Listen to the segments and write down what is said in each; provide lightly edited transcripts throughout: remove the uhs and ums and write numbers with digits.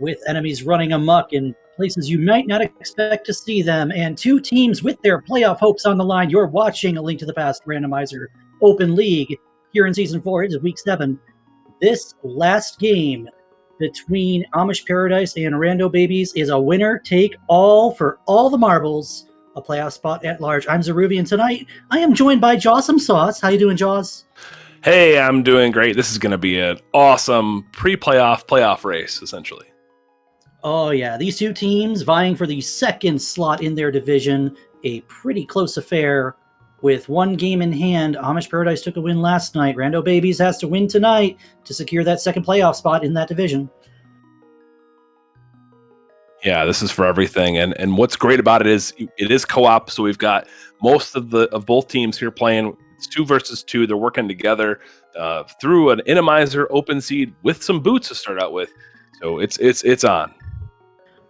with enemies running amok in places you might not expect to see them, and two teams with their playoff hopes on the line. You're watching A Link to the Past Randomizer Open League here in Season 4. It is Week 7. This last game between Amish Paradise and Rando Babies is a winner-take-all for all the marbles, a playoff spot at large. I'm Zeruvi, and tonight I am joined by Jawsome Sauce. How you doing, Jaws? Hey, I'm doing great. This is going to be an awesome playoff race, essentially. Oh, yeah. These two teams vying for the second slot in their division. A pretty close affair with one game in hand. Amish Paradise took a win last night. Rando Babies has to win tonight to secure that second playoff spot in that division. Yeah, this is for everything. And what's great about it is co-op. So we've got most of both teams here playing. It's 2 versus 2. They're working together through an Randomizer open seed with some boots to start out with. So it's on.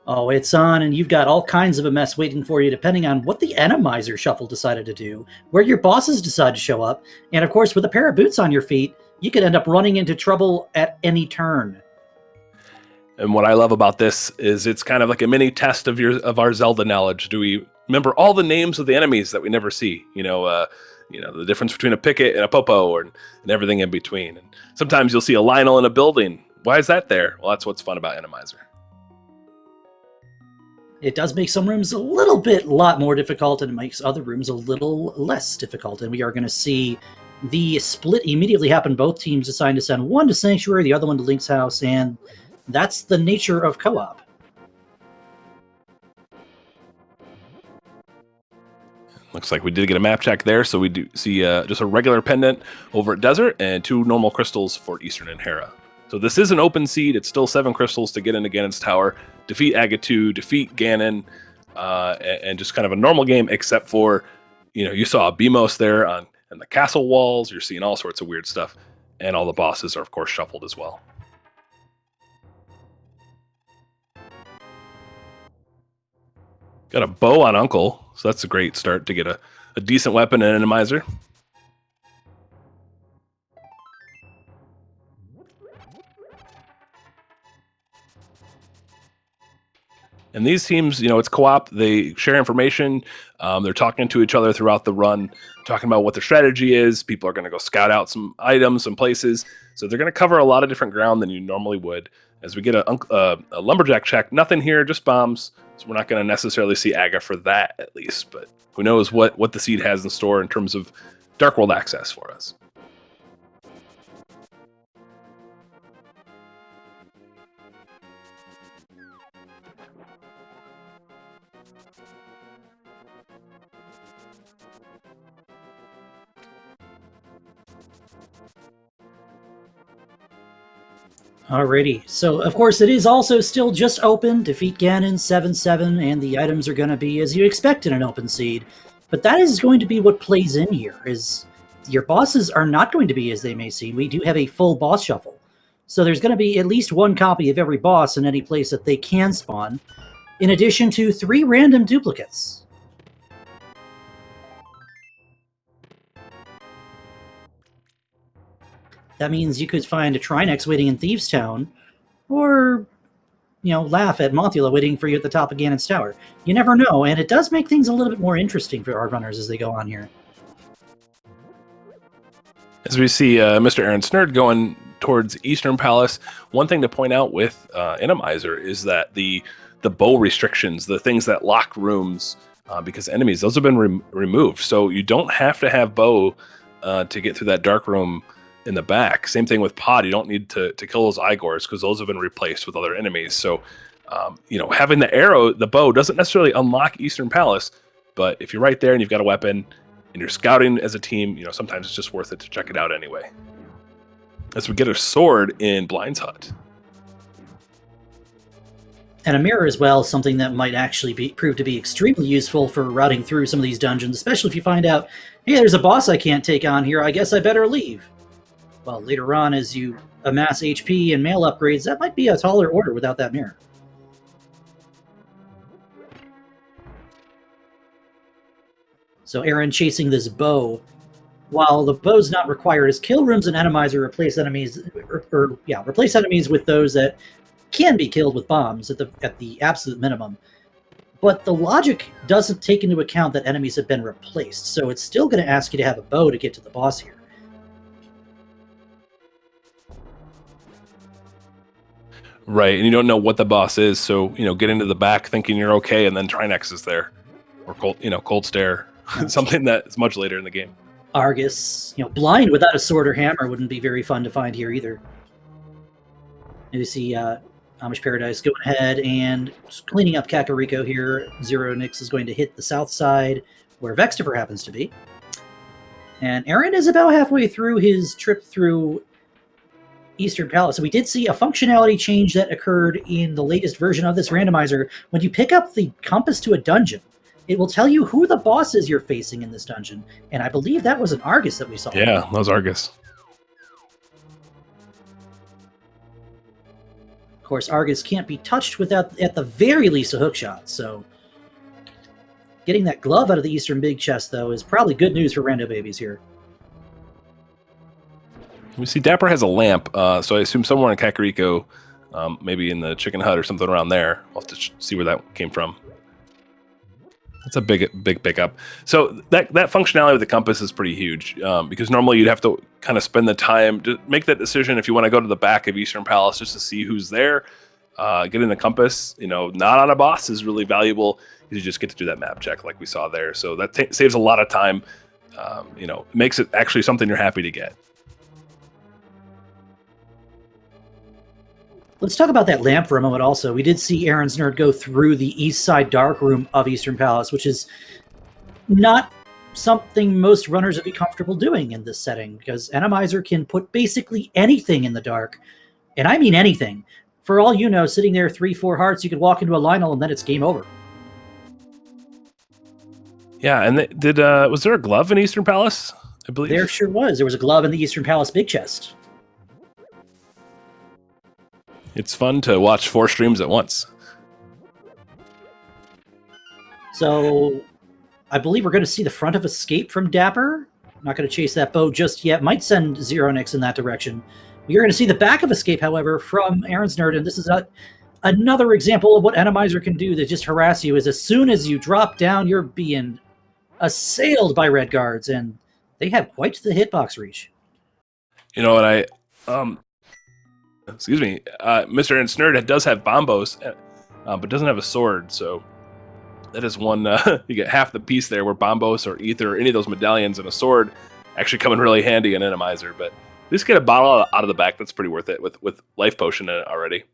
Oh, it's on, and you've got all kinds of a mess waiting for you depending on what the Randomizer shuffle decided to do, where your bosses decide to show up, and of course, with a pair of boots on your feet, you could end up running into trouble at any turn. And what I love about this is it's kind of like a mini test of our Zelda knowledge. Do we remember all the names of the enemies that we never see? The difference between a Picket and a Popo and everything in between. And sometimes you'll see a Lionel in a building. Why is that there? Well, that's what's fun about Randomizer. It does make some rooms a lot more difficult, and it makes other rooms a little less difficult. And we are going to see the split immediately happen. Both teams decide to send one to Sanctuary, the other one to Link's house, and that's the nature of co-op. Looks like we did get a map check there, so we do see just a regular pendant over at Desert and 2 normal crystals for Eastern and Hera. So this is an open seed. It's still 7 crystals to get into Ganon's tower, defeat Agatu, defeat Ganon, and just kind of a normal game, except for, you saw Beamos there on the castle walls. You're seeing all sorts of weird stuff, and all the bosses are, of course, shuffled as well. Got a bow on Uncle, so that's a great start to get a decent weapon and an Randomizer. And these teams, it's co-op. They share information. They're talking to each other throughout the run, talking about what their strategy is. People are going to go scout out some items, some places. So they're going to cover a lot of different ground than you normally would. As we get a lumberjack check, nothing here, just bombs. So we're not going to necessarily see Aga for that, at least. But who knows what the seed has in store in terms of Dark World access for us. Alrighty, so of course it is also still just open. Defeat Ganon 7-7, and the items are going to be as you expect in an open seed. But that is going to be what plays in here, is your bosses are not going to be as they may seem. We do have a full boss shuffle. So there's going to be at least 1 copy of every boss in any place that they can spawn, in addition to 3 random duplicates. That means you could find a Trinex waiting in Thieves' Town, or, laugh at Mothula waiting for you at the top of Ganon's tower. You never know, and it does make things a little bit more interesting for our runners as they go on here. As we see Mr. Aaron Snerd going towards Eastern Palace, one thing to point out with Randomizer is that the bow restrictions, the things that lock rooms because enemies, those have been removed. So you don't have to have bow to get through that dark room in the back. Same thing with Pod. You don't need to kill those Igors because those have been replaced with other enemies. So, having the bow doesn't necessarily unlock Eastern Palace, but if you're right there and you've got a weapon and you're scouting as a team, sometimes it's just worth it to check it out anyway. As we get a sword in Blind's Hut. And a mirror as well, something that might actually prove to be extremely useful for routing through some of these dungeons, especially if you find out, hey, there's a boss I can't take on here, I guess I better leave. Well, later on, as you amass HP and mail upgrades, that might be a taller order without that mirror. So Aaron chasing this bow. While the bow's not required as kill rooms, and Randomizer replace enemies with those that can be killed with bombs at the absolute minimum. But the logic doesn't take into account that enemies have been replaced, so it's still going to ask you to have a bow to get to the boss here. Right, and you don't know what the boss is, so get into the back thinking you're okay, and then Trinex is there, or Cold Stare, something that's much later in the game. Argus, blind without a sword or hammer wouldn't be very fun to find here either. And you see Amish Paradise going ahead and cleaning up Kakariko here. Zero Nix is going to hit the south side, where Vextifer happens to be. And Aaron is about halfway through his trip through Eastern Palace. So we did see a functionality change that occurred in the latest version of this randomizer. When you pick up the compass to a dungeon, it will tell you who the boss is you're facing in this dungeon. And I believe that was an Argus that we saw. Yeah, that was Argus. Of course, Argus can't be touched without, at the very least, a hookshot. So getting that glove out of the Eastern Big Chest, though, is probably good news for Rando babies here. We see Dapper has a lamp, so I assume somewhere in Kakariko, maybe in the chicken hut or something around there. I'll have to see where that came from. That's a big pickup. So that functionality with the compass is pretty huge, because normally you'd have to kind of spend the time to make that decision if you want to go to the back of Eastern Palace just to see who's there. Getting the compass, not on a boss is really valuable because you just get to do that map check like we saw there. So that saves a lot of time. Makes it actually something you're happy to get. Let's talk about that lamp for a moment also. We did see Aaron's Nerd go through the east side dark room of Eastern Palace, which is not something most runners would be comfortable doing in this setting, because Randomizer can put basically anything in the dark, and I mean anything. For all you know, sitting there 3-4 hearts, you could walk into a Lionel and then it's game over. Yeah, and was there a glove in Eastern Palace? I believe there sure was. There was a glove in the Eastern Palace big chest. It's fun to watch 4 streams at once. So I believe we're going to see the front of Escape from Dapper. I'm not going to chase that bow just yet. Might send Zero Nix in that direction. You're going to see the back of Escape, however, from Aaron's Nerd, and this is another example of what Randomizer can do to just harass you. Is as soon as you drop down, you're being assailed by red guards, and they have quite the hitbox reach. Excuse me, Mr. Aaron's Nerd does have bombos, but doesn't have a sword, so that is one, you get half the piece there, where bombos or ether or any of those medallions and a sword actually come in really handy in Randomizer, but at least get a bottle out of the back, that's pretty worth it, with life potion in it already.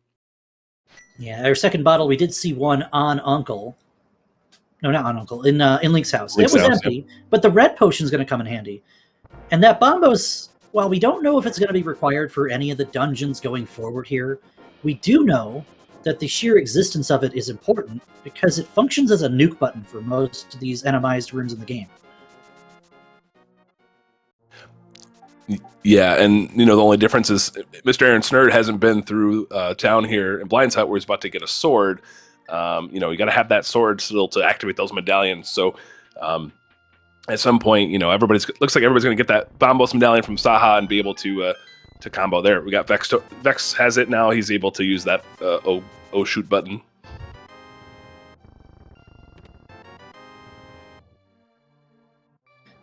Yeah, our second bottle, we did see one on Uncle. No, not on Uncle, in Link's house. It was empty, yeah. But the red potion's going to come in handy. And that bombos, while we don't know if it's going to be required for any of the dungeons going forward here, we do know that the sheer existence of it is important because it functions as a nuke button for most of these enemized rooms in the game. Yeah, and the only difference is Mr. Aaron's Nerd hasn't been through town here in Blind's Hut where he's about to get a sword. You got to have that sword still to activate those medallions. So at some point, looks like everybody's going to get that Bombos medallion from Saha and be able to combo there. We got Vex. Vex has it now. He's able to use that O shoot button.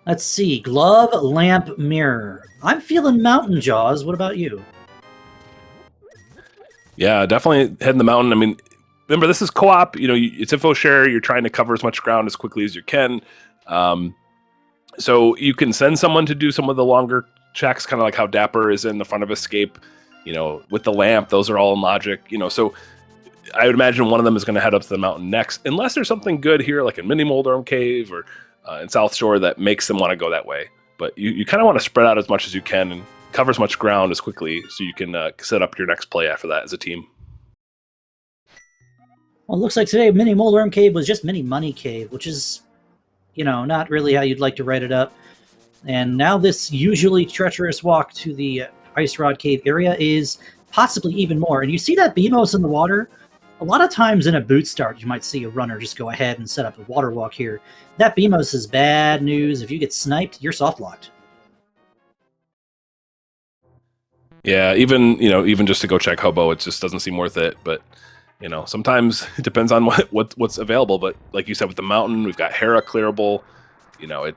Let's see. Glove, lamp, mirror. I'm feeling Mountain Jaws. What about you? Yeah, definitely heading the mountain. I mean, remember, this is co-op. It's info share. You're trying to cover as much ground as quickly as you can. So you can send someone to do some of the longer checks, kind of like how Dapper is in the front of Escape, with the lamp. Those are all in logic, so I would imagine one of them is going to head up to the mountain next, unless there's something good here, like in Mini Moldorm Cave or in South Shore that makes them want to go that way. But you kind of want to spread out as much as you can and cover as much ground as quickly so you can set up your next play after that as a team. Well, it looks like today Mini Moldorm Cave was just Mini Money Cave, which is not really how you'd like to write it up. And now this usually treacherous walk to the Ice Rod Cave area is possibly even more. And you see that Beamos in the water? A lot of times in a boot start, you might see a runner just go ahead and set up a water walk here. That Beamos is bad news. If you get sniped, you're soft locked. Yeah, even just to go check Hobo, it just doesn't seem worth it. But sometimes it depends on what's available. But like you said, with the mountain, we've got Hera clearable.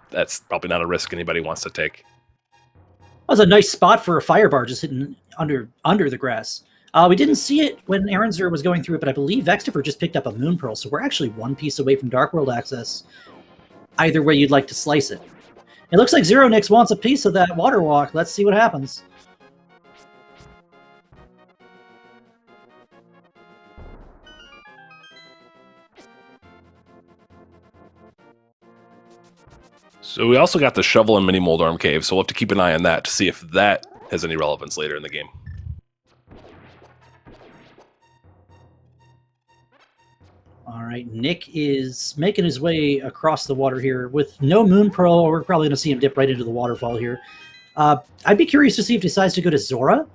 That's probably not a risk anybody wants to take. That was a nice spot for a fire bar just hitting under the grass. We didn't see it when Aronzer was going through it, but I believe Vextifer just picked up a Moon Pearl, so we're actually one piece away from Dark World access. Either way you'd like to slice it. It looks like Zero Nix wants a piece of that water walk. Let's see what happens. So we also got the shovel and mini mold arm cave, so we'll have to keep an eye on that to see if that has any relevance later in the game. All right, Nick is making his way across the water here with no Moon Pearl. We're probably going to see him dip right into the waterfall here. I'd be curious to see if he decides to go to Zora.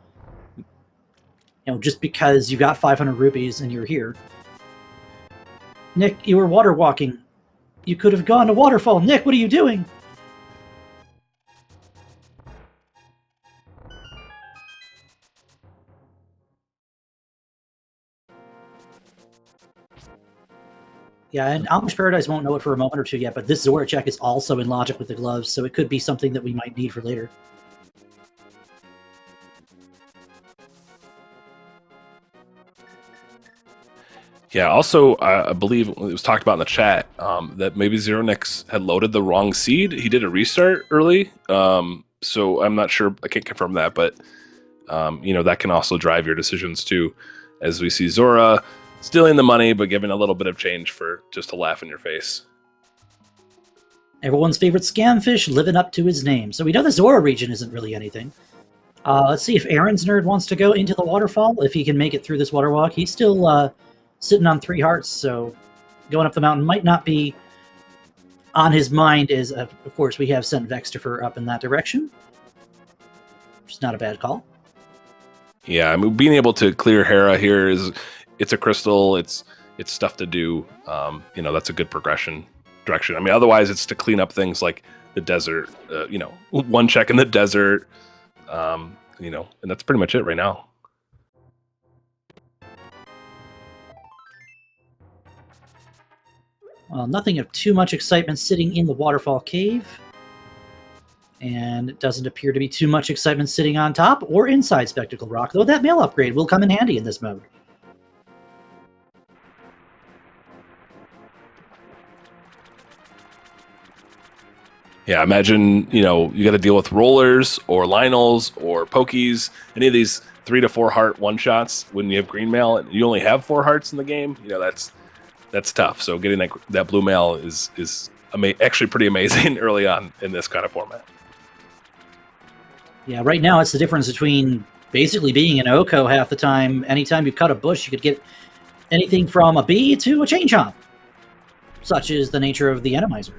Just because you got 500 rupees and you're here. Nick, you were water walking. You could have gone to waterfall. Nick, what are you doing? Yeah, and Amish Paradise won't know it for a moment or two yet, but this Zora check is also in logic with the gloves, so it could be something that we might need for later. Yeah, also, I believe it was talked about in the chat that maybe Zero Nix had loaded the wrong seed. He did a restart early, so I'm not sure. I can't confirm that, but that can also drive your decisions too, as we see Zora stealing the money but giving a little bit of change for just a laugh in your face. Everyone's favorite scamfish living up to his name. So we know the Zora region isn't really anything. Let's see if Aaron's nerd wants to go into the waterfall, if he can make it through this water walk. He's still sitting on 3 hearts, so going up the mountain might not be on his mind, as of course we have sent Vextifer up in that direction, which is not a bad call. Yeah, I mean, being able to clear Hera here it's a crystal, it's stuff to do. That's a good direction. I mean, otherwise it's to clean up things like the desert, one check in the desert, and that's pretty much it right now. Well, nothing of too much excitement sitting in the waterfall cave. And it doesn't appear to be too much excitement sitting on top or inside Spectacle Rock, though that mail upgrade will come in handy in this mode. Yeah, imagine, you got to deal with rollers or Lionels or Pokies, any of these 3 to 4 heart one-shots when you have green mail and you only have 4 hearts in the game, that's tough. So getting that blue mail is actually pretty amazing early on in this kind of format. Yeah, right now it's the difference between basically being an Oko half the time. Anytime you cut a bush, you could get anything from a bee to a chain chomp. Such is the nature of the Randomizer.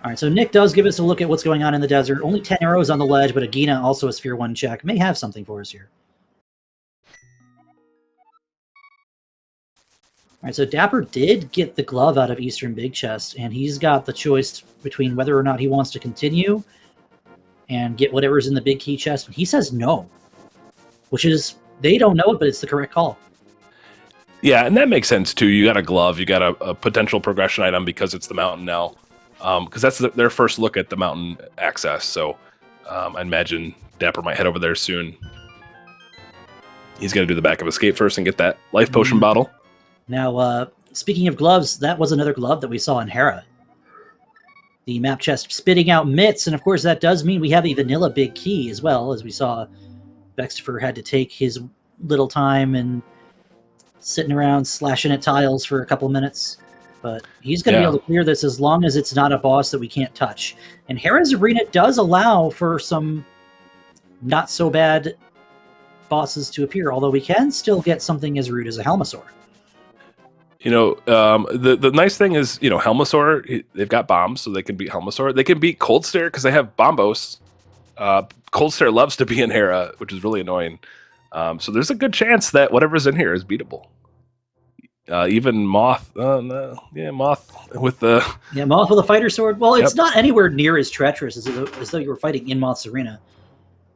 All right, so Nick does give us a look at what's going on in the desert. Only 10 arrows on the ledge, but Agina, also a Sphere 1 check, may have something for us here. All right, so Dapper did get the glove out of Eastern Big Chest, and he's got the choice between whether or not he wants to continue and get whatever's in the big key chest. And he says no, which is, they don't know it, but it's the correct call. Yeah, and that makes sense too. You got a glove, you got a potential progression item because it's the mountain now. Because that's their first look at the mountain access. So I imagine Dapper might head over there soon. He's going to do the backup escape first and get that life potion bottle. Now, speaking of gloves, that was another glove that we saw in Hera. The map chest spitting out mitts, and of course that does mean we have a vanilla big key as well, as we saw Vextifer had to take his little time and sitting around slashing at tiles for a couple minutes. But he's going to be able to clear this as long as it's not a boss that we can't touch. And Hera's Arena does allow for some not-so-bad bosses to appear, although we can still get something as rude as a Helmasaur. The nice thing is, Helmasaur, they've got bombs, so they can beat Helmasaur. They can beat Cold Stare because they have Bombos. Cold Stare loves to be in Hera, which is really annoying. So there's a good chance that whatever's in here is beatable. even Moth. No, yeah, Moth with the Moth with a fighter sword. Well, it's Yep. not anywhere near as treacherous as though you were fighting in Moth's arena.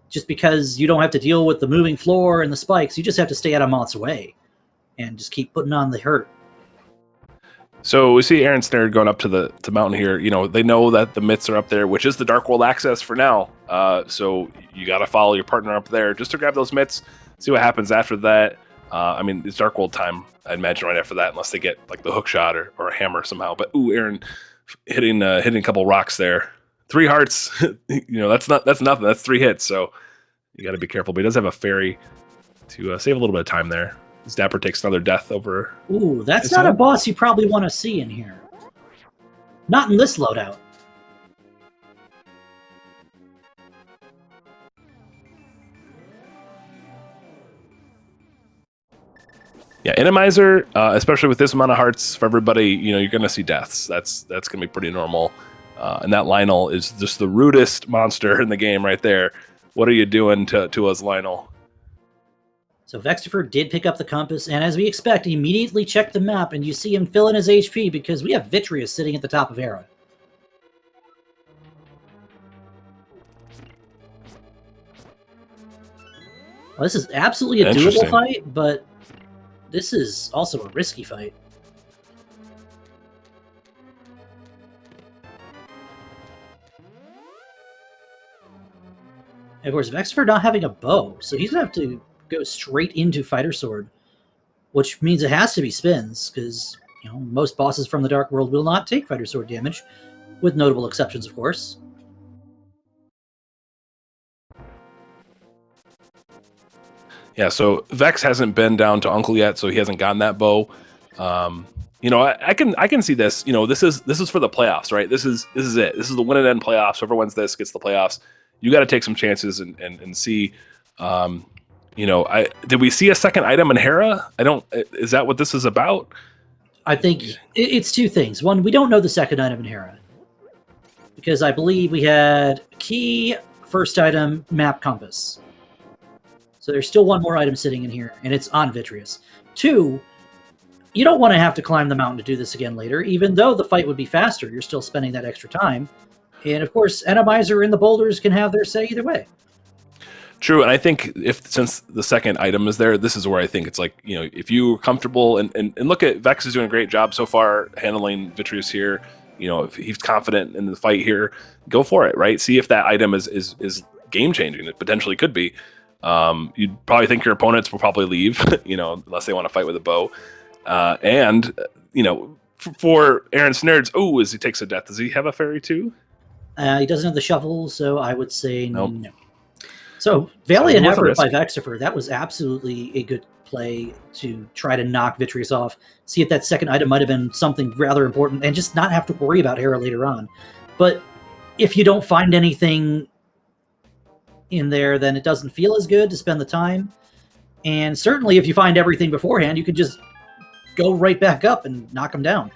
Just because you don't have to deal with the moving floor and the spikes, you just have to stay out of Moth's way and just keep putting on the hurt. So we see Aaron Snare going up to the mountain here. You know, they know that the myths are up there, which is the Dark World access for now. So you got to follow your partner up there just to grab those myths. See what happens after that. I mean, it's Dark World time, I'd imagine, right after that, unless they get like the hook shot or a hammer somehow. But ooh, Aaron hitting a couple rocks there. 3 hearts. You know, that's nothing. That's 3 hits. So you got to be careful. But he does have a fairy to save a little bit of time there. Dapper takes another death over. Ooh, that's not a boss you probably want to see in here. Not in this loadout. Yeah, Randomizer, especially with this amount of hearts for everybody, you know, you're going to see deaths. That's going to be pretty normal. And that Lionel is just the rudest monster in the game right there. What are you doing to us, Lionel? So Vextifer did pick up the compass, and as we expect, he immediately checked the map, and you see him fill in his HP because we have Vitreous sitting at the top of Hera. Well, this is absolutely a doable fight, but this is also a risky fight. And of course, Vextifer not having a bow, so he's going to have to go straight into Fighter Sword, which means it has to be spins, because you know most bosses from the Dark World will not take Fighter Sword damage, with notable exceptions, of course. Yeah, so Vex hasn't been down to Uncle yet, so he hasn't gotten that bow. You know, I can see this. You know, this is for the playoffs, right? This is it. This is the win and end playoffs. Whoever wins this gets the playoffs. You got to take some chances and see. You know, did we see a second item in Hera? Is that what this is about? I think it's 2 things. One, we don't know the second item in Hera, because I believe we had key, first item, map, compass. So there's still 1 more item sitting in here, and it's on Vitreous. 2, you don't want to have to climb the mountain to do this again later, even though the fight would be faster. You're still spending that extra time. And of course, Randomizer and the boulders can have their say either way. True, and I think since the second item is there, this is where I think it's like, you know, if you're comfortable and look at Vex is doing a great job so far handling Vitreous here. You know, if he's confident in the fight here, go for it, right? See if that item is game changing. It potentially could be. You'd probably think your opponents will probably leave, you know, unless they want to fight with a bow. And you know, for Aaron Snerd's, as he takes a death, does he have a fairy too? He doesn't have the shuffle, so I would say nope. No. So, valiant effort by Vextifer. That was absolutely a good play to try to knock Vitreous off. See if that second item might have been something rather important, and just not have to worry about Hera later on. But if you don't find anything in there, then it doesn't feel as good to spend the time. And certainly, if you find everything beforehand, you could just go right back up and knock them down.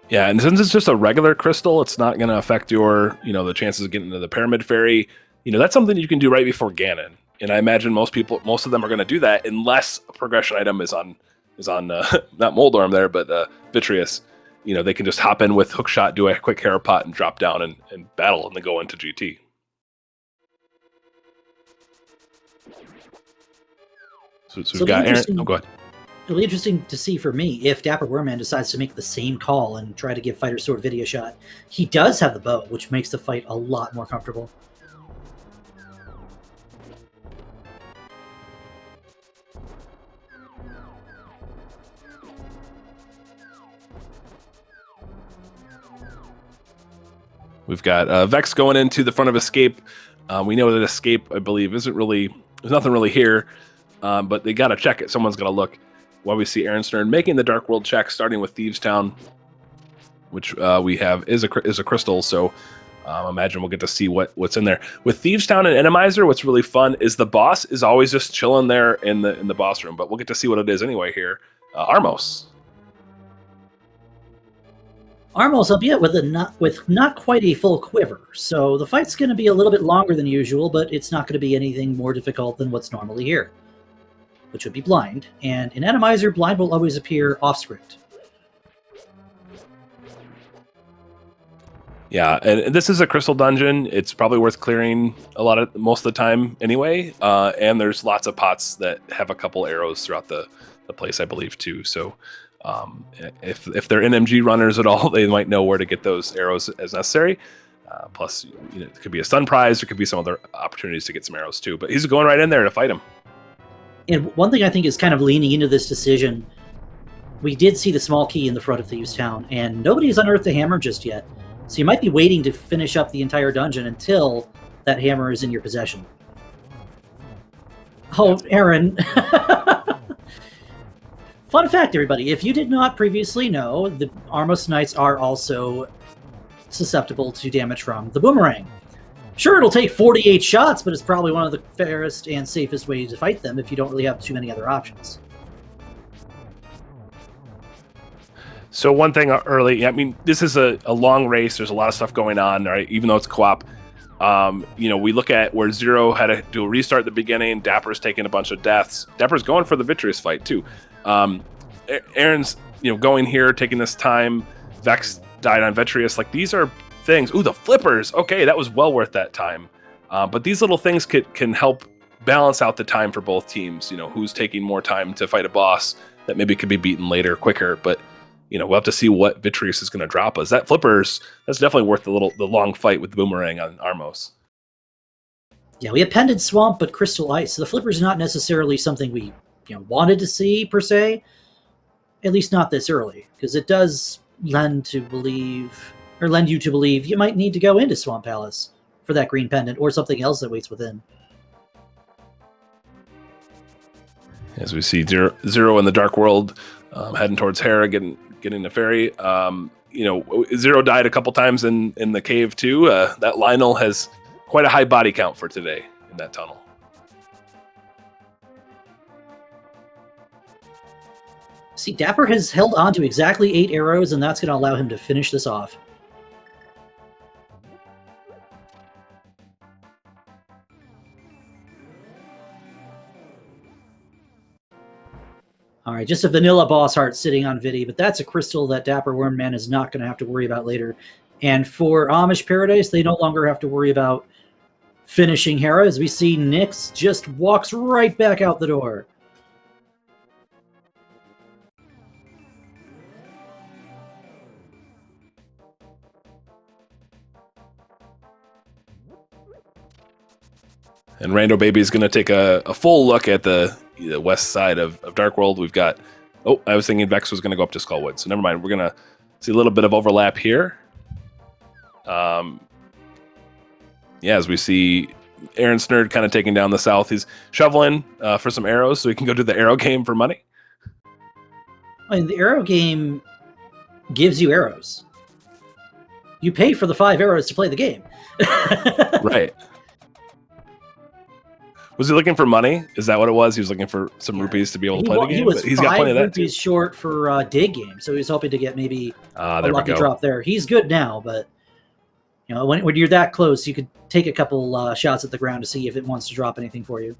Yeah, and since it's just a regular crystal, it's not going to affect your, you know, the chances of getting into the Pyramid Fairy. You know, that's something you can do right before Ganon. And I imagine most of them are going to do that unless a progression item is on not Moldorm there, but Vitreous. You know, they can just hop in with Hookshot, do a quick Hera pot, and drop down and battle, and then go into GT. So we've got Aaron. Oh, go ahead. It'll be interesting to see for me if Dapper Wormman decides to make the same call and try to give Fighter Sword Vidya a shot. He does have the bow, which makes the fight a lot more comfortable. We've got Vex going into the front of Escape. We know that Escape, I believe, there's nothing really here, but they got to check it. Someone's got to look. While we see Aaron Stern making the Dark World check, starting with Thieves Town, which we have is a crystal. So imagine we'll get to see what's in there. With Thieves Town and Randomizer, what's really fun is the boss is always just chilling there in the boss room, but we'll get to see what it is anyway here. Armos. Armos, albeit with not quite a full quiver, so the fight's going to be a little bit longer than usual, but it's not going to be anything more difficult than what's normally here. which would be blind. And in Randomizer, blind will always appear off script. Yeah, and this is a crystal dungeon. It's probably worth clearing most of the time anyway. And there's lots of pots that have a couple arrows throughout the place, I believe, too. So if they're NMG runners at all, they might know where to get those arrows as necessary. Plus, it could be a stun prize. There could be some other opportunities to get some arrows too. But he's going right in there to fight him. And one thing I think is kind of leaning into this decision, we did see the small key in the front of Thieves Town, and nobody's unearthed the hammer just yet. So you might be waiting to finish up the entire dungeon until that hammer is in your possession. Oh, Aaron. Fun fact, everybody. If you did not previously know, the Armos Knights are also susceptible to damage from the boomerang. Sure, it'll take 48 shots, but it's probably one of the fairest and safest ways to fight them if you don't really have too many other options. So one thing early, I mean, this is a long race. There's a lot of stuff going on, right? Even though it's co-op, we look at where Zero had to do a restart at the beginning. Dapper's taking a bunch of deaths. Dapper's going for the Vitreous fight too. Aaron's, going here, taking this time. Vex died on Vitreous. Like, these are things. Ooh, the flippers. Okay, that was well worth that time. But these little things can help balance out the time for both teams. Who's taking more time to fight a boss that maybe could be beaten later, quicker, but we'll have to see what Vitreous is going to drop us. That flippers, that's definitely worth the long fight with the boomerang on Armos. Yeah, we appended Swamp, but Crystal Ice. So the flipper's not necessarily something we wanted to see per se, at least not this early, because it does lend you to believe you might need to go into Swamp Palace for that green pendant or something else that waits within. As we see Zero in the Dark World, heading towards Hera, getting the ferry. Zero died a couple times in the cave too. That Lionel has quite a high body count for today in that tunnel. See, Dapper has held on to exactly 8 arrows, and that's going to allow him to finish this off. All right, just a vanilla boss heart sitting on Vidi, but that's a crystal that Dapper Wormman is not going to have to worry about later. And for Amish Paradise, they no longer have to worry about finishing Hera, as we see Nyx just walks right back out the door. And Rando Baby is going to take a full look at the west side of Dark World. We've got... Oh, I was thinking Vex was going to go up to Skullwood, so never mind. We're going to see a little bit of overlap here. As we see Aaron Snerd kind of taking down the south. He's shoveling for some arrows so he can go do the arrow game for money. I mean, the arrow game gives you arrows. You pay for the 5 arrows to play the game. Right. Was he looking for money? Is that what it was? He was looking for some rupees to be able to play the game? He's got plenty of that. Rupees short for dig game, so he was hoping to get maybe a lucky drop there. He's good now, but when you're that close, you could take a couple shots at the ground to see if it wants to drop anything for you.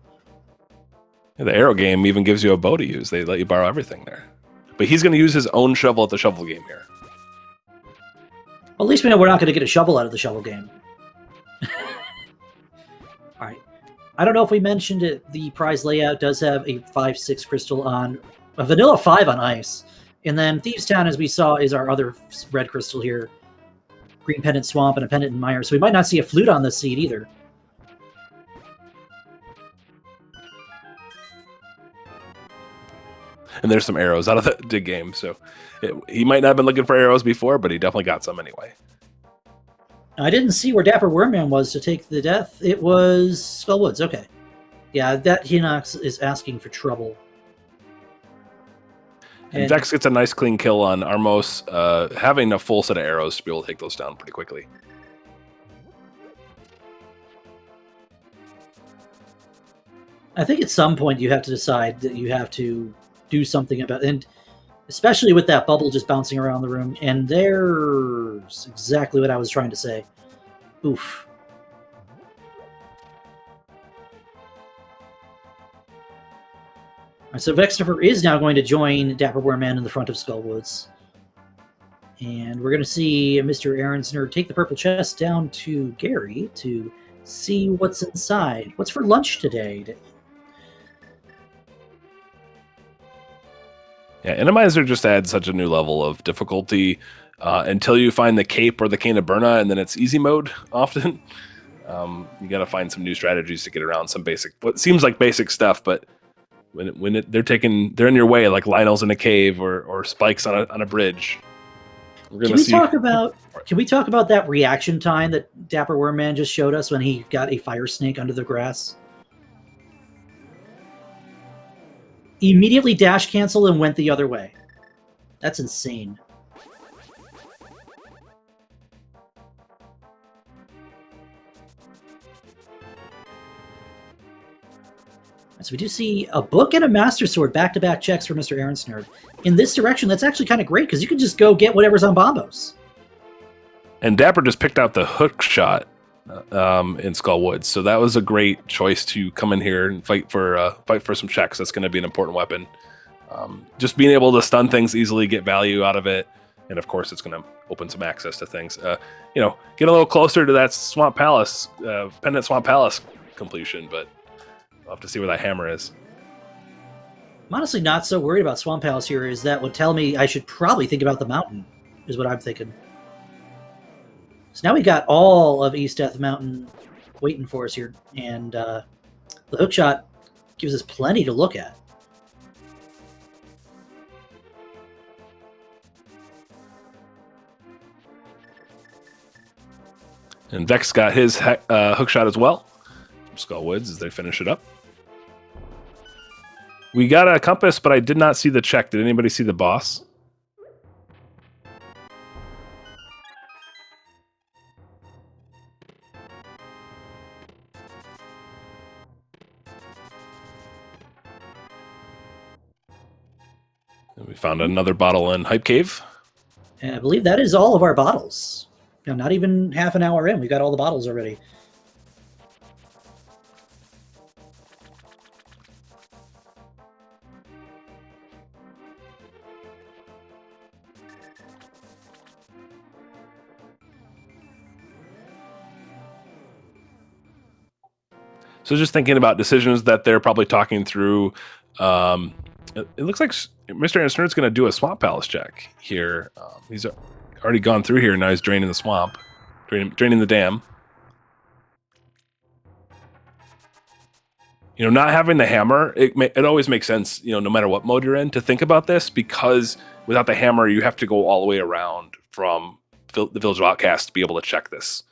Yeah, the arrow game even gives you a bow to use. They let you borrow everything there. But he's going to use his own shovel at the shovel game here. Well, at least we know we're not going to get a shovel out of the shovel game. All right. I don't know if we mentioned it. The prize layout does have a 5/6 crystal on a vanilla 5 on ice. And then Thieves Town, as we saw, is our other red crystal here. Green pendant swamp and a pendant in mire. So we might not see a flute on this seed either. And there's some arrows out of the dig game. So he might not have been looking for arrows before, but he definitely got some anyway. I didn't see where Dapper Wormman was to take the death. It was Skullwoods. Okay. Yeah, that Hinox is asking for trouble. And Vex gets a nice clean kill on Armos, having a full set of arrows to be able to take those down pretty quickly. I think at some point you have to decide that you have to do something about it. And especially with that bubble just bouncing around the room. And there's exactly what I was trying to say. Oof. So Vextifer is now going to join Dapper Warman in the front of Skullwoods. And we're going to see Mr. Aaronsner take the purple chest down to Gary to see what's inside. What's for lunch today? Yeah, Randomizer just adds such a new level of difficulty until you find the cape or the cane of Burna, and then it's easy mode often. You got to find some new strategies to get around some basic, what seems like basic stuff, but they're in your way, like Lionel's in a cave or spikes on a bridge. Can we talk about that reaction time that Dapper Wormman just showed us when he got a fire snake under the grass? He immediately dash canceled and went the other way. That's insane. So we do see a book and a Master Sword back-to-back checks for Mr. Aaronsner. In this direction, that's actually kind of great because you can just go get whatever's on Bombos. And Dapper just picked out the hook shot in Skullwoods, so that was a great choice to come in here and fight for some checks. That's going to be an important weapon. Just being able to stun things easily, get value out of it, and of course, it's going to open some access to things. Get a little closer to that Swamp Palace, Pendant Swamp Palace completion, but we'll have to see where that hammer is. I'm honestly not so worried about Swamp Palace here, as that would tell me I should probably think about the mountain, is what I'm thinking. So now we got all of East Death Mountain waiting for us here, and the hookshot gives us plenty to look at. And Vex got his hookshot as well from Skullwoods as they finish it up. We got a compass, but I did not see the check. Did anybody see the boss? And we found another bottle in Hype Cave. And I believe that is all of our bottles. Not even half an hour in, we got all the bottles already. So just thinking about decisions that they're probably talking through. It looks like Mr. Aaronsner's going to do a Swamp Palace check here. He's already gone through here, and now he's draining the swamp, draining the dam. Not having the hammer, it always makes sense, no matter what mode you're in, to think about this, because without the hammer, you have to go all the way around from the Village of Outcasts to be able to check this.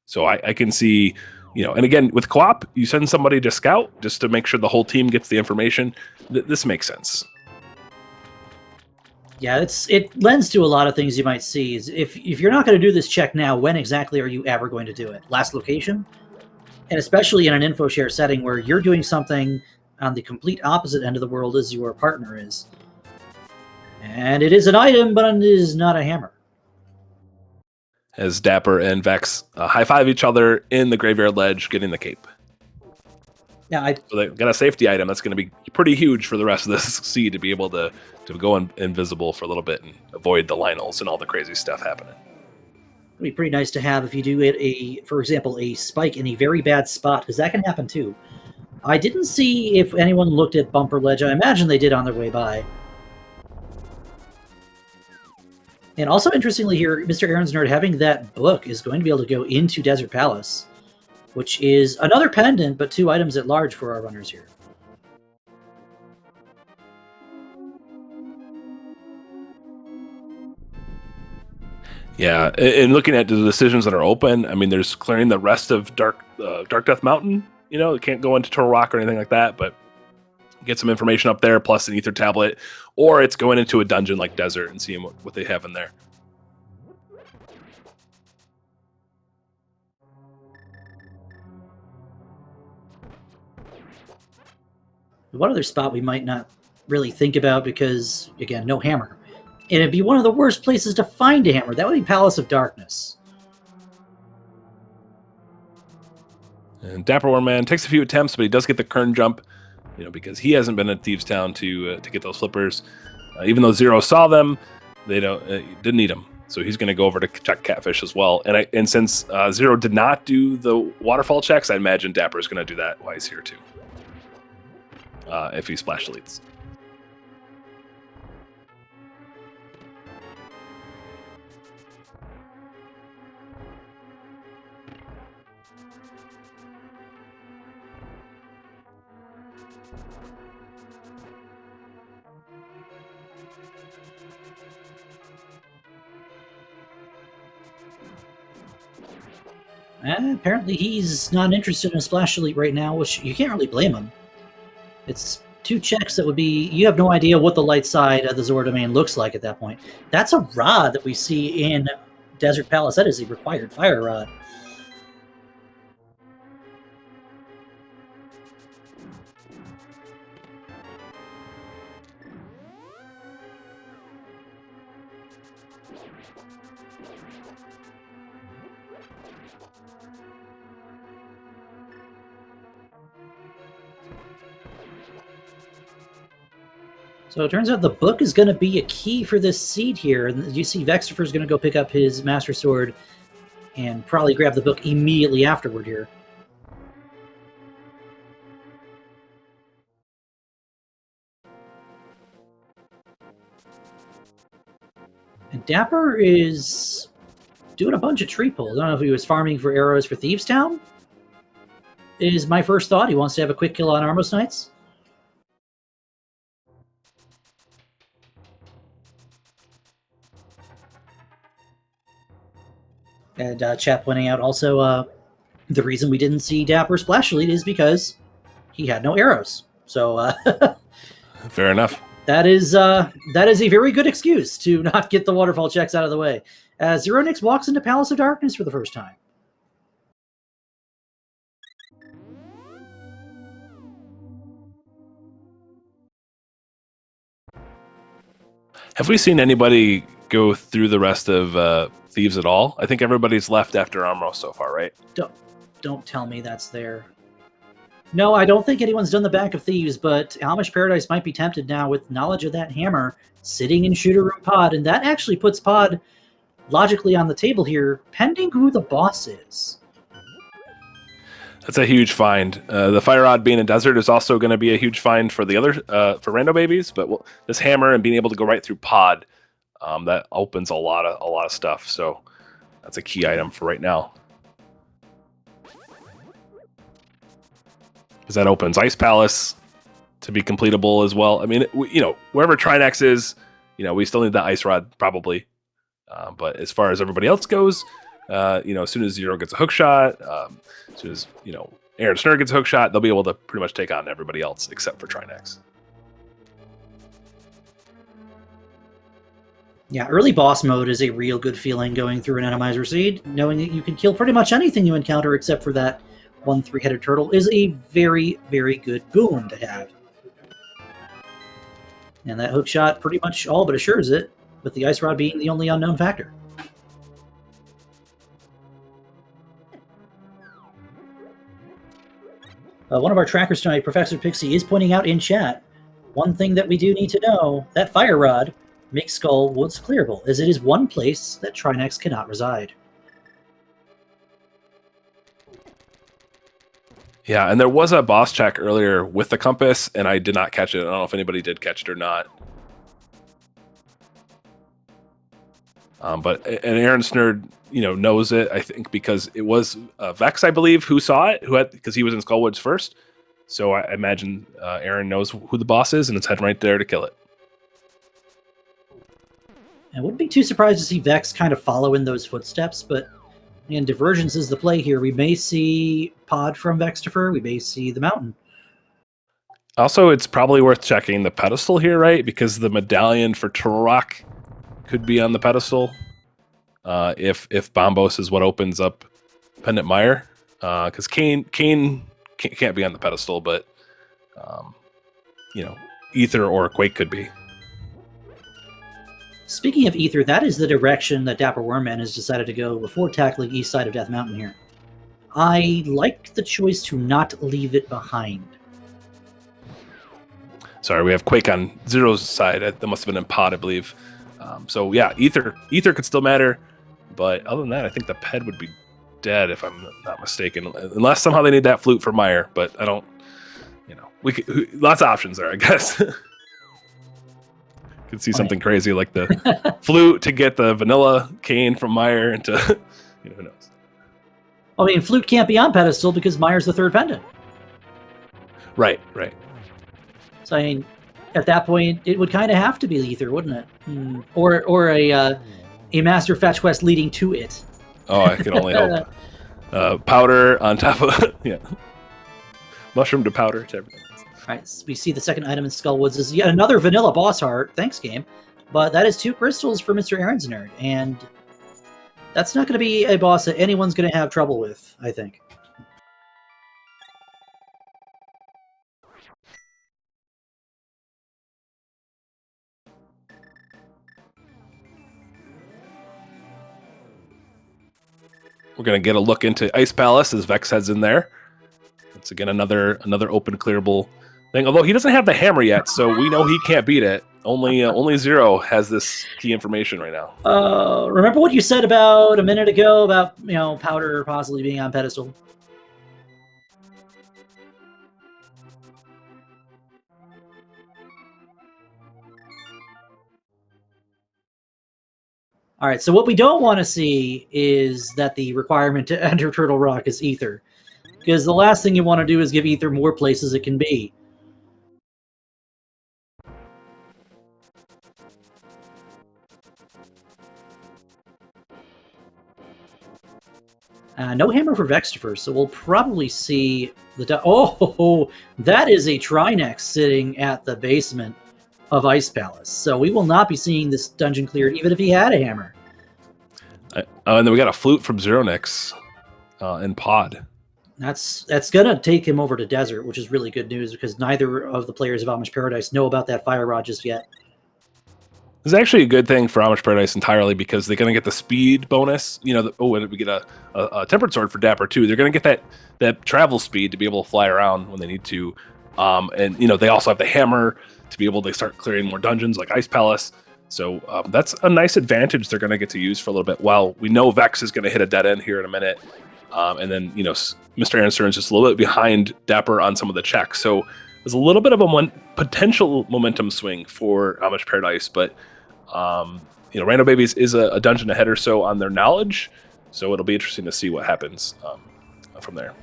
So I can see... and again, with co-op, you send somebody to scout just to make sure the whole team gets the information. This makes sense. Yeah, it lends to a lot of things you might see. If you're not going to do this check now, when exactly are you ever going to do it? Last location? And especially in an info share setting where you're doing something on the complete opposite end of the world as your partner is. And it is an item, but it is not a hammer. As Dapper and Vex high-five each other in the Graveyard Ledge, getting the cape. Yeah, so they got a safety item that's going to be pretty huge for the rest of this seed to be able to go invisible for a little bit and avoid the Lionels and all the crazy stuff happening. It'd be pretty nice to have if you do it, for example, a spike in a very bad spot, because that can happen too. I didn't see if anyone looked at Bumper Ledge. I imagine they did on their way by. And also, interestingly here, Mr. Aaronsner having that book is going to be able to go into Desert Palace, which is another pendant, but 2 items at large for our runners here. Yeah, and looking at the decisions that are open, I mean, there's clearing the rest of Dark Death Mountain. It can't go into Turtle Rock or anything like that, but get some information up there, plus an ether tablet, or it's going into a dungeon like Desert and seeing what they have in there. One other spot we might not really think about because, again, no hammer. And it'd be one of the worst places to find a hammer. That would be Palace of Darkness. And Dapper Warman takes a few attempts, but he does get the Kern jump. because he hasn't been at Thieves Town to get those flippers. Even though Zero saw them, they didn't need them. So he's going to go over to check Catfish as well. And since Zero did not do the waterfall checks, I imagine Dapper is going to do that while he's here too. If he splash deletes. Apparently he's not interested in a splash delete right now, which you can't really blame him. It's 2 checks that would be... You have no idea what the light side of the Zora domain looks like at that point. That's a rod that we see in Desert Palace. That is a required fire rod. So it turns out the book is going to be a key for this seed here. And you see Vextifer is going to go pick up his Master Sword and probably grab the book immediately afterward here. And Dapper is doing a bunch of tree pulls. I don't know if he was farming for arrows for Thieves Town. Is my first thought. He wants to have a quick kill on Armos Knights. And chat pointing out also the reason we didn't see Dapper splash delete is because he had no arrows. So fair enough. That is a very good excuse to not get the waterfall checks out of the way. Zero Nix walks into Palace of Darkness for the first time. Have we seen anybody go through the rest of Thieves at all? I think everybody's left after Armros so far, right? Don't tell me that's there. No, I don't think anyone's done the back of Thieves, but Amish Paradise might be tempted now with knowledge of that hammer sitting in Shooter Room Pod, and that actually puts Pod logically on the table here, pending who the boss is. That's a huge find. The Fire Rod being in Desert is also going to be a huge find for the other for Rando babies, but this hammer and being able to go right through Pod, that opens a lot of stuff. So that's a key item for right now. Because that opens Ice Palace to be completable as well. I mean, wherever Trinex is, we still need that Ice Rod probably. But as far as everybody else goes, as soon as Zero gets a hook shot, as soon as Aaron Snur gets a hook shot, they'll be able to pretty much take on everybody else except for Trinex. Yeah, early boss mode is a real good feeling going through an Randomizer seed. Knowing that you can kill pretty much anything you encounter except for that 1 3-headed turtle is a very, very good boon to have. And that hook shot pretty much all but assures it, with the Ice Rod being the only unknown factor. One of our trackers tonight, Professor Pixie, is pointing out in chat, one thing that we do need to know, that Fire Rod makes Skull Woods clearable, as it is one place that Trinex cannot reside. Yeah, and there was a boss check earlier with the compass, and I did not catch it. I don't know if anybody did catch it or not. But Aaron Snurd, knows it, I think, because it was Vex, I believe, who saw it, because he was in Skullwoods first. So I imagine Aaron knows who the boss is, and it's heading right there to kill it. I wouldn't be too surprised to see Vex kind of follow in those footsteps, but again, Divergence is the play here. We may see Pod from Vextifer, we may see the Mountain. Also, it's probably worth checking the pedestal here, right? Because the medallion for Turok could be on the pedestal. If Bombos is what opens up Pendant Mire, because Kane can't be on the pedestal, but Ether or Quake could be. Speaking of Ether, that is the direction that Dapper Wormman has decided to go before tackling east side of Death Mountain here. I like the choice to not leave it behind. Sorry, we have Quake on Zero's side. That must have been in pod, I believe. So yeah, Ether could still matter, but other than that, I think the Ped would be dead if I'm not mistaken, unless somehow they need that flute for Meyer. But I don't, we could, lots of options there, I guess. Could see something crazy like the flute to get the vanilla cane from Meyer into, who knows. I mean, flute can't be on pedestal because Meyer's the third pendant. Right. So I mean, at that point, it would kind of have to be Ether, wouldn't it? Or a Master Fetch Quest leading to it. Oh, I can only hope. Powder on top of mushroom to powder to everything. All right, so we see the second item in Skullwoods is yet another vanilla boss heart. Thanks, game. But that is 2 crystals for Mr. Aaron's Nerd, and that's not going to be a boss that anyone's going to have trouble with, I think. We're going to get a look into Ice Palace as Vex heads in there. It's again another open clearable thing. Although he doesn't have the hammer yet, so we know he can't beat it. Only Zero has this key information right now. Remember what you said about a minute ago about powder possibly being on pedestal? All right, so what we don't want to see is that the requirement to enter Turtle Rock is Ether. Because the last thing you want to do is give Ether more places it can be. No hammer for Vextifer, so we'll probably see the... Oh, that is a Trinex sitting at the basement of Ice Palace. So we will not be seeing this dungeon cleared, even if he had a hammer. And then we got a flute from Zeronix in pod. That's gonna take him over to Desert, which is really good news because neither of the players of Amish Paradise know about that fire rod just yet. It's actually a good thing for Amish Paradise entirely because they're going to get the speed bonus. And we get a tempered sword for Dapper too. They're going to get that travel speed to be able to fly around when they need to. And they also have the hammer to be able to start clearing more dungeons like Ice Palace. So that's a nice advantage they're going to get to use for a little bit. While we know Vex is going to hit a dead end here in a minute. And then, Mr. Aaron is just a little bit behind Dapper on some of the checks. So there's a little bit of a potential momentum swing for Amish Paradise, but Rando Babies is a dungeon ahead or so on their knowledge, so it'll be interesting to see what happens from there.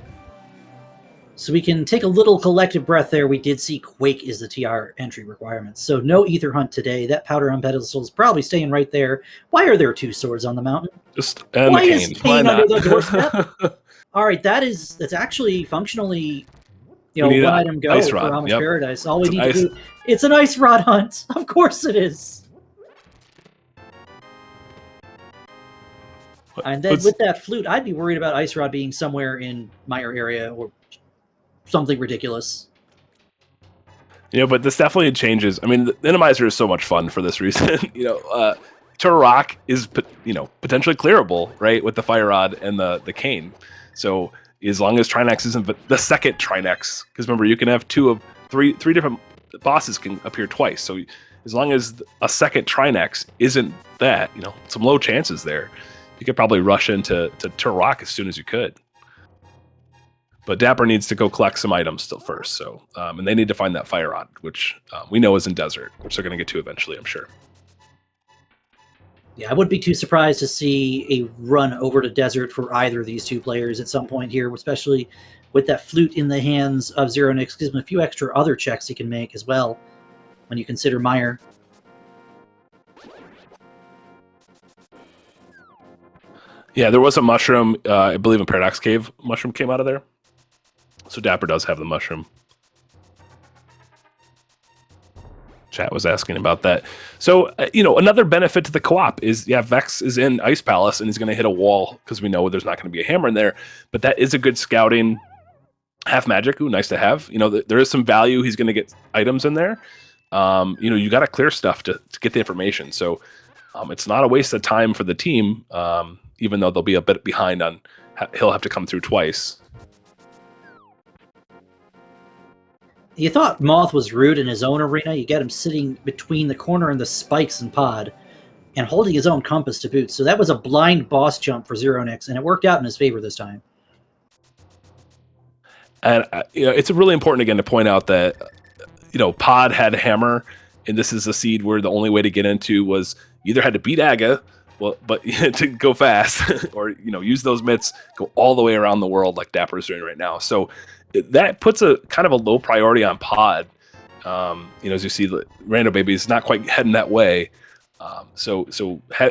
So we can take a little collective breath there. We did see Quake is the TR entry requirement, so no Ether Hunt today. That powder on pedestal is probably staying right there. Why are there 2 swords on the mountain? Why is Kane under the doorstep? All right, that's actually functionally, one item go for Amish Paradise. All we need to do, it's an ice rod hunt. Of course it is. And then with that flute, I'd be worried about Ice Rod being somewhere in Meyer area or something ridiculous. But this definitely changes. I mean, the Randomizer is so much fun for this reason. Turtle Rock is potentially clearable, right, with the fire rod and the cane. So as long as Trinex isn't the second Trinex, because remember you can have three different bosses can appear twice. So as long as a second Trinex isn't that, some low chances there. You could probably rush into Turtle Rock as soon as you could. But Dapper needs to go collect some items still first. So, and they need to find that fire rod, which we know is in Desert, which they're going to get to eventually, I'm sure. Yeah, I wouldn't be too surprised to see a run over to Desert for either of these 2 players at some point here, especially with that flute in the hands of Zeronix. Gives him a few extra other checks he can make as well when you consider Meyer. Yeah, there was a mushroom, I believe in Paradox Cave, mushroom came out of there. So Dapper does have the mushroom. Chat was asking about that. So, another benefit to the co-op is, Vex is in Ice Palace and he's going to hit a wall because we know there's not going to be a hammer in there. But that is a good scouting. Half magic, ooh, nice to have. There is some value. He's going to get items in there. You got to clear stuff to get the information. So it's not a waste of time for the team, even though they'll be a bit behind on. He'll have to come through twice. You thought Moth was rude in his own arena. You get him sitting between the corner and the spikes and pod and holding his own compass to boot. So that was a blind boss jump for Zero Nix, and it worked out in his favor this time. And it's really important again to point out that Pod had Hammer, and this is a seed where the only way to get into was you either had to beat Aga, but to go fast, or use those mitts, go all the way around the world like Dapper is doing right now. So that puts a kind of a low priority on Pod. As you see, Rando Baby is not quite heading that way. So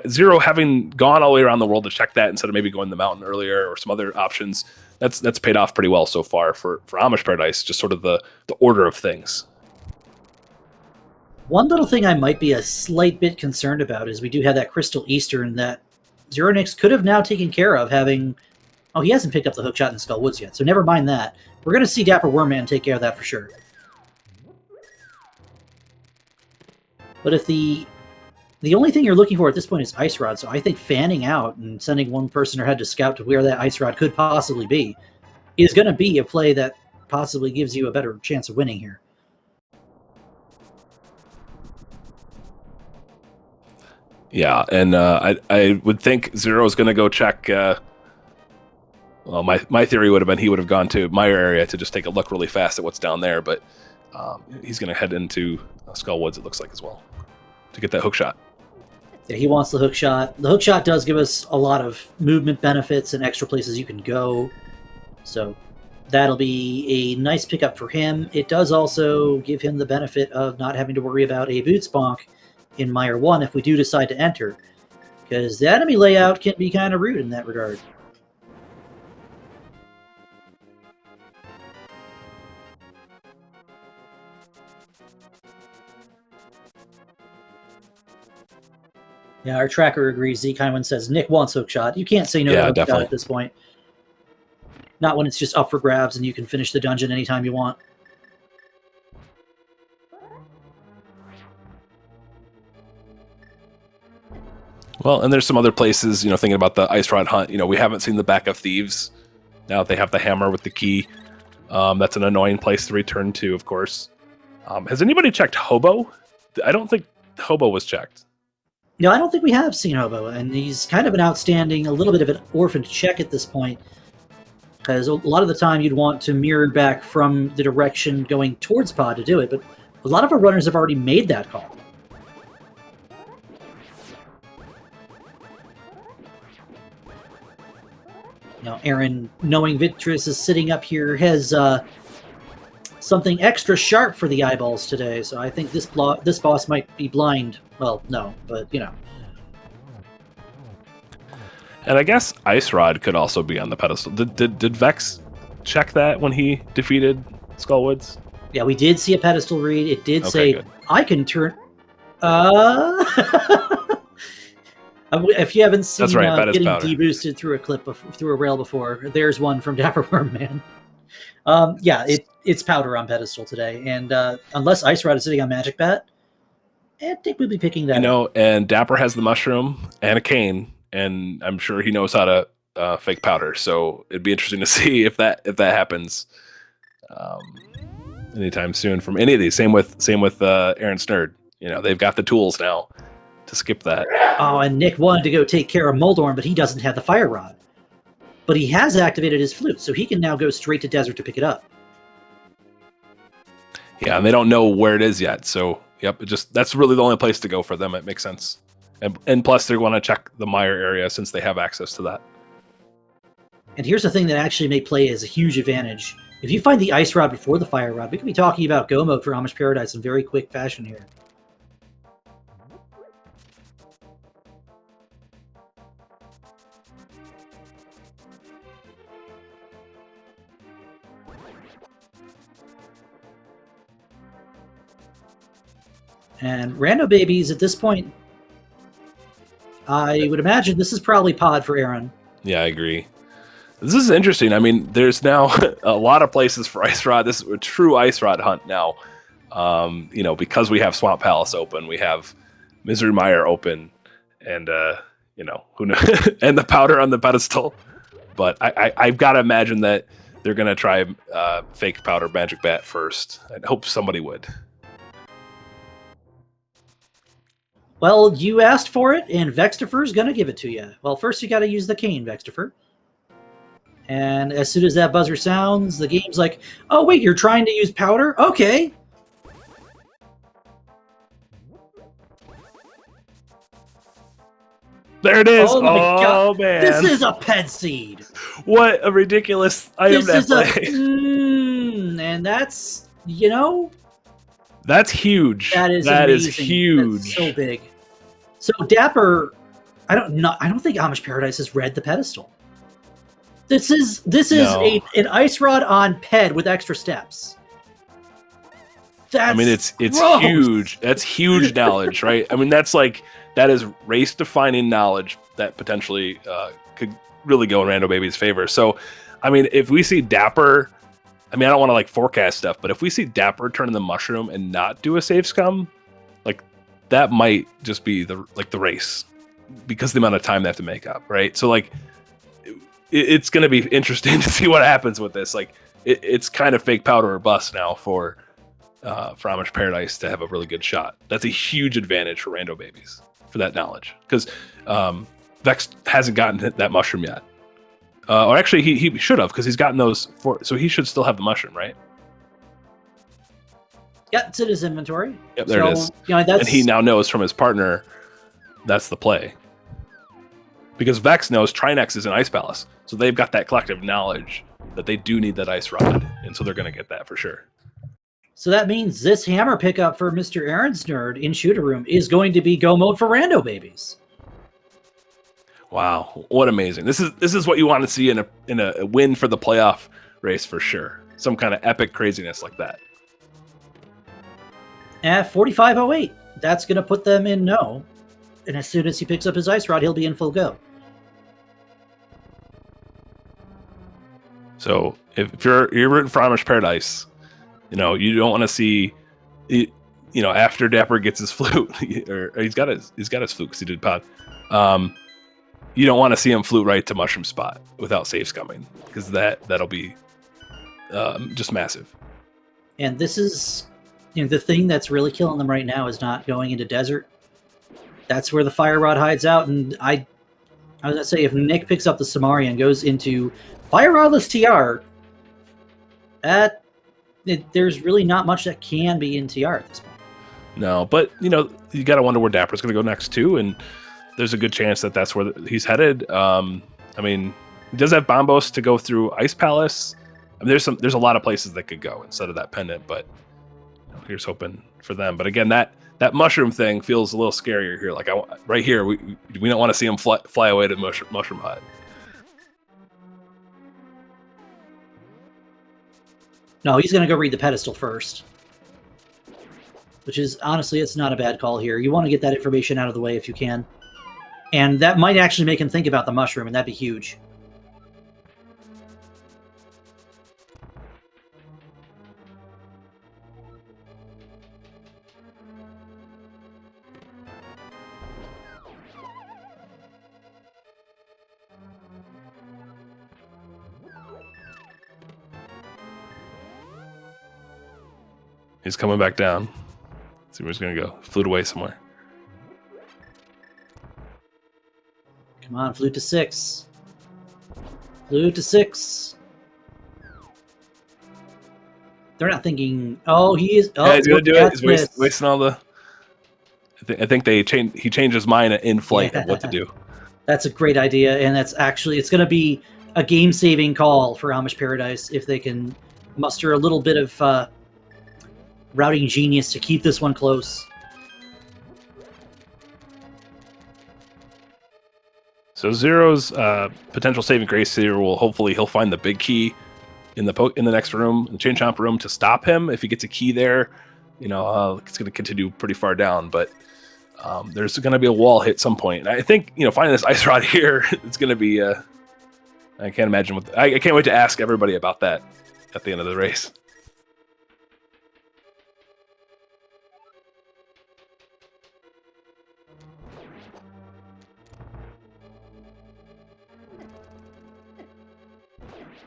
Zero having gone all the way around the world to check that instead of maybe going to the mountain earlier or some other options, that's paid off pretty well so far for Amish Paradise. Just sort of the order of things. One little thing I might be a slight bit concerned about is we do have that Crystal Eastern that Zero Nix could have now taken care of having... Oh, he hasn't picked up the hookshot in Skull Woods yet, so never mind that. We're going to see Dapper Wormman take care of that for sure. But if the only thing you're looking for at this point is Ice Rod, so I think fanning out and sending one person ahead to scout to where that Ice Rod could possibly be is going to be a play that possibly gives you a better chance of winning here. Yeah, and I would think Zero is going to go check... well, my theory would have been he would have gone to my area to just take a look really fast at what's down there, but he's going to head into Skull Woods, it looks like, as well, to get that hook shot. Yeah, he wants the hook shot. The hook shot does give us a lot of movement benefits and extra places you can go, so that'll be a nice pickup for him. It does also give him the benefit of not having to worry about a boot bonk in Mire 1 if we do decide to enter, because the enemy layout can be kind of rude in that regard. Yeah, our tracker agrees. Z Kaiwan says Nick wants hookshot. You can't say no to hookshot at this point. Not when it's just up for grabs and you can finish the dungeon anytime you want. Well, and there's some other places, thinking about the Ice Rod hunt. We haven't seen the back of Thieves. Now they have the hammer with the key. That's an annoying place to return to, of course. Has anybody checked Hobo? I don't think Hobo was checked. No, I don't think we have seen Hobo, and he's kind of an outstanding, a little bit of an orphan check at this point, because a lot of the time you'd want to mirror back from the direction going towards Pod to do it, but a lot of our runners have already made that call. Aaron, knowing Vitris is sitting up here, has something extra sharp for the eyeballs today, so I think this boss might be blind. Well, no, but And I guess Ice Rod could also be on the pedestal. Did Vex check that when he defeated Skullwoods? Yeah, we did see a pedestal read. It did say, good. I can turn... If you haven't seen getting deboosted through a clip, through a rail before, there's one from Dapper Wormman. Yeah, it's powder on pedestal today, and unless Ice Rod is sitting on Magic Bat, I think we'll be picking that up. And Dapper has the mushroom and a cane, and I'm sure he knows how to fake powder, so it'd be interesting to see if that happens anytime soon from any of these. Same with Aaron Snurd. They've got the tools now to skip that. Oh, and Nick wanted to go take care of Moldorm, but he doesn't have the Fire Rod. But he has activated his flute, so he can now go straight to Desert to pick it up. Yeah, and they don't know where it is yet, so yep, that's really the only place to go for them. It makes sense. And plus, they're going to check the Mire area since they have access to that. And here's the thing that actually may play as a huge advantage. If you find the Ice Rod before the Fire Rod, we could be talking about Go Mode for Amish Paradise in very quick fashion here. And Rando Babies, at this point, I would imagine this is probably Pod for Aaron. Yeah, I agree. This is interesting. I mean, there's now a lot of places for Ice Rod. This is a true Ice Rod hunt now. Because we have Swamp Palace open, we have Misery Mire open, and who knows, and the powder on the pedestal. But I've got to imagine that they're gonna try fake powder magic bat first. I hope somebody would. Well, you asked for it, and Vextifer's gonna give it to you. Well, first you gotta use the cane, Vextifer. And as soon as that buzzer sounds, the game's like, oh wait, you're trying to use powder? Okay. There it is. Oh my god. Man. This is a ped seed. What a ridiculous item This is to play. and that's, you know, that's huge. That is huge. That's so big. So Dapper, I don't think Amish Paradise has read the pedestal. This is an ice rod on ped with extra steps. It's gross. huge. That's huge knowledge, right? I mean, that is race defining knowledge that potentially could really go in Rando Baby's favor. So, I mean, if we see Dapper, I mean, I don't want to like forecast stuff, but if we see Dapper turn in the mushroom and not do a save scum, like that might just be the race because of the amount of time they have to make up, right? So like it's going to be interesting to see what happens with this. Like it's kind of fake powder or bust now for Amish Paradise to have a really good shot. That's a huge advantage for Rando Babies for that knowledge because Vex hasn't gotten that mushroom yet. Or actually, he should have because he's gotten those so he should still have the mushroom, right? Yeah, it's in his inventory. Yep, there it is. You know, and he now knows from his partner that's the play. Because Vex knows Trinex is an Ice Palace, so they've got that collective knowledge that they do need that Ice Rod, and so they're going to get that for sure. So that means this hammer pickup for Mr. Aaron's Nerd in Shooter Room is going to be go mode for Rando Babies. Wow, what amazing! This is what you want to see in a win for the playoff race for sure. Some kind of epic craziness like that. At 4508, that's going to put them in no. And as soon as he picks up his Ice Rod, he'll be in full go. So if you're rooting for Amish Paradise, you know you don't want to see, you know, after Dapper gets his flute, or he's got his flute because he did pod. You don't want to see him flute right to Mushroom Spot without saves coming because that'll be just massive. And this is, you know, the thing that's really killing them right now is not going into desert. That's where the Fire Rod hides out. And I was gonna say, if Nick picks up the Samari and goes into Fire Rodless TR, there's really not much that can be in TR at this point. No, but you know you got to wonder where Dapper's going to go next too, and there's a good chance that that's where he's headed. I mean, he does have Bombos to go through Ice Palace. I mean, there's a lot of places that could go instead of that pendant, but you know, here's hoping for them. But again, that mushroom thing feels a little scarier here. Like right here, we don't want to see him fly away to mushroom hut. No, he's going to go read the pedestal first. Which is, honestly, it's not a bad call here. You want to get that information out of the way if you can. And that might actually make him think about the mushroom, and that'd be huge. He's coming back down. Let's see where he's going to go. Flute away somewhere. Come on, flute to 6. Flute to 6. They're not thinking, oh, he is... Oh, yeah, he's going to do it. He's this. wasting all the... I think he changed his mind in flight of what to do. That's a great idea, and that's actually... It's going to be a game-saving call for Amish Paradise if they can muster a little bit of... routing genius to keep this one close. So Zero's potential saving grace here will hopefully he'll find the big key in the next room, in the chain chomp room, to stop him. If he gets a key there, you know, it's going to continue pretty far down. But there's going to be a wall hit some point. And I think, you know, finding this ice rod here, it's going to be. I can't imagine what. I can't wait to ask everybody about that at the end of the race.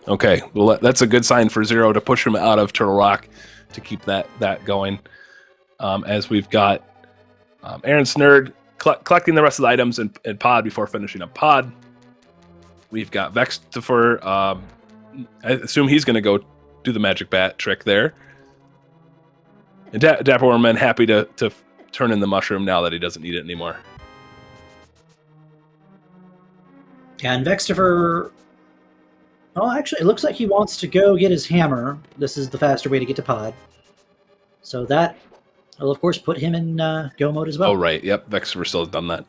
Okay, well that's a good sign for Zero to push him out of Turtle Rock to keep that going. As we've got Aaron Snurd collecting the rest of the items in Pod before finishing up Pod. We've got Vextifer. I assume he's going to go do the magic bat trick there. And Dapper Worman happy to turn in the mushroom now that he doesn't need it anymore. And Vextifer... Oh, actually, it looks like he wants to go get his hammer. This is the faster way to get to Pod. So that will, of course, put him in go mode as well. Oh, right. Yep, Vextifer still has done that.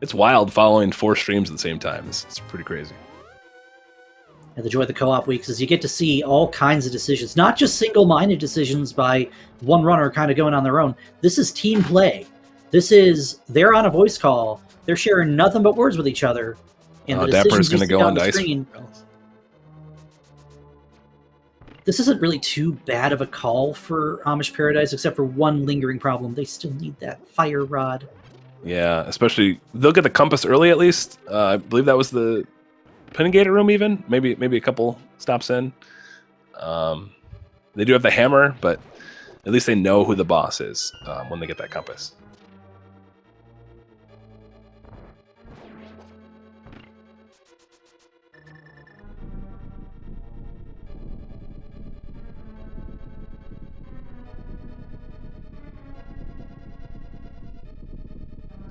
It's wild following 4 streams at the same time. It's pretty crazy. And the joy of the co-op weeks is you get to see all kinds of decisions, not just single-minded decisions by one runner kind of going on their own. This is team play. This is, they're on a voice call. They're sharing nothing but words with each other. And the Dapper's going to go on dice. This isn't really too bad of a call for Amish Paradise, except for one lingering problem. They still need that fire rod. Yeah, especially they'll get the compass early at least. I believe that was the Pingator room even. Maybe a couple stops in. They do have the hammer, but at least they know who the boss is when they get that compass.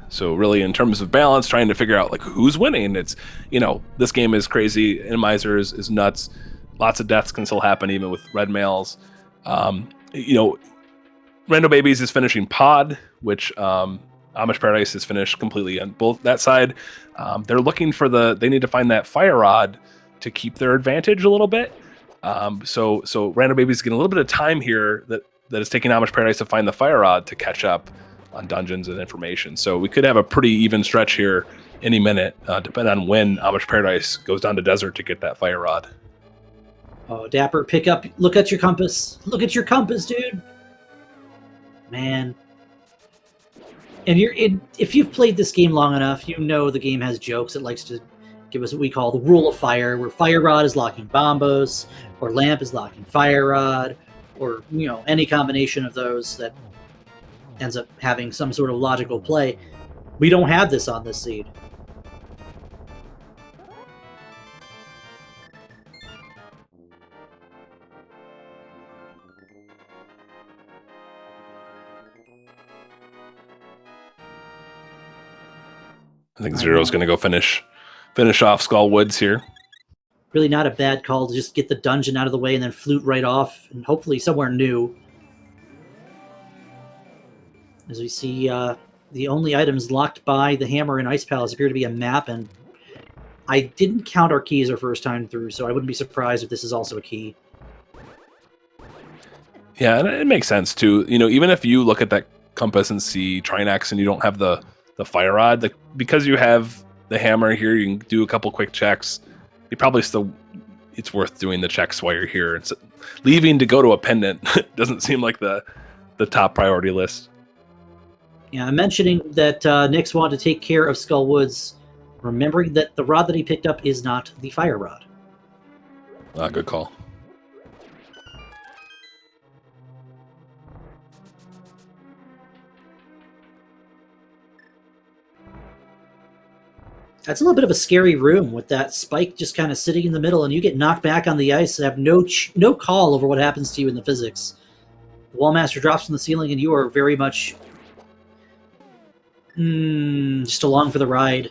So really, in terms of balance, trying to figure out like who's winning. It's, this game is crazy. Randomizer is nuts. Lots of deaths can still happen even with red males. Rando Babies is finishing Pod, which Amish Paradise is finished completely on both that side. They're looking for they need to find that fire rod to keep their advantage a little bit. So Rando Babies getting a little bit of time here that is taking Amish Paradise to find the fire rod to catch up on dungeons and information. So we could have a pretty even stretch here any minute, depending on when Amish Paradise goes down to desert to get that fire rod. Oh, Dapper, pick up, look at your compass. Look at your compass, dude. Man. And if you've played this game long enough, you know the game has jokes. It likes to give us what we call the rule of fire, where fire rod is locking bombos, or lamp is locking fire rod, or, any combination of those that ends up having some sort of logical play. We don't have this on this seed. I think Zero's going to go finish off Skull Woods here. Really not a bad call to just get the dungeon out of the way and then flute right off, and hopefully somewhere new. As we see, the only items locked by the hammer and Ice Palace appear to be a map, and I didn't count our keys our first time through, so I wouldn't be surprised if this is also a key. Yeah, and it makes sense too. Even if you look at that compass and see Trinax and you don't have the fire rod, because you have the hammer here, you can do a couple quick checks. You probably still, it's worth doing the checks while you're here. It's leaving to go to a pendant doesn't seem like the top priority list. Yeah, I'm mentioning that Nyx wanted to take care of Skull Woods, remembering that the rod that he picked up is not the fire rod. Good call. That's a little bit of a scary room with that spike just kind of sitting in the middle, and you get knocked back on the ice and have no call over what happens to you in the physics. The Wallmaster drops from the ceiling, and you are very much just along for the ride.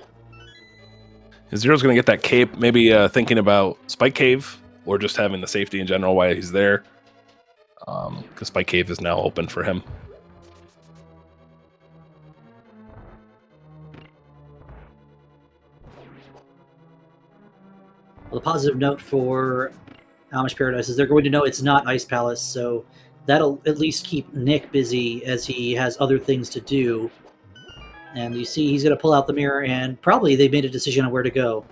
Zero's going to get that cape, maybe thinking about Spike Cave, or just having the safety in general while he's there. Because Spike Cave is now open for him. Well, the positive note for Amish Paradise is they're going to know it's not Ice Palace, so that'll at least keep Nick busy as he has other things to do. And you see he's going to pull out the mirror, and probably they made a decision on where to go.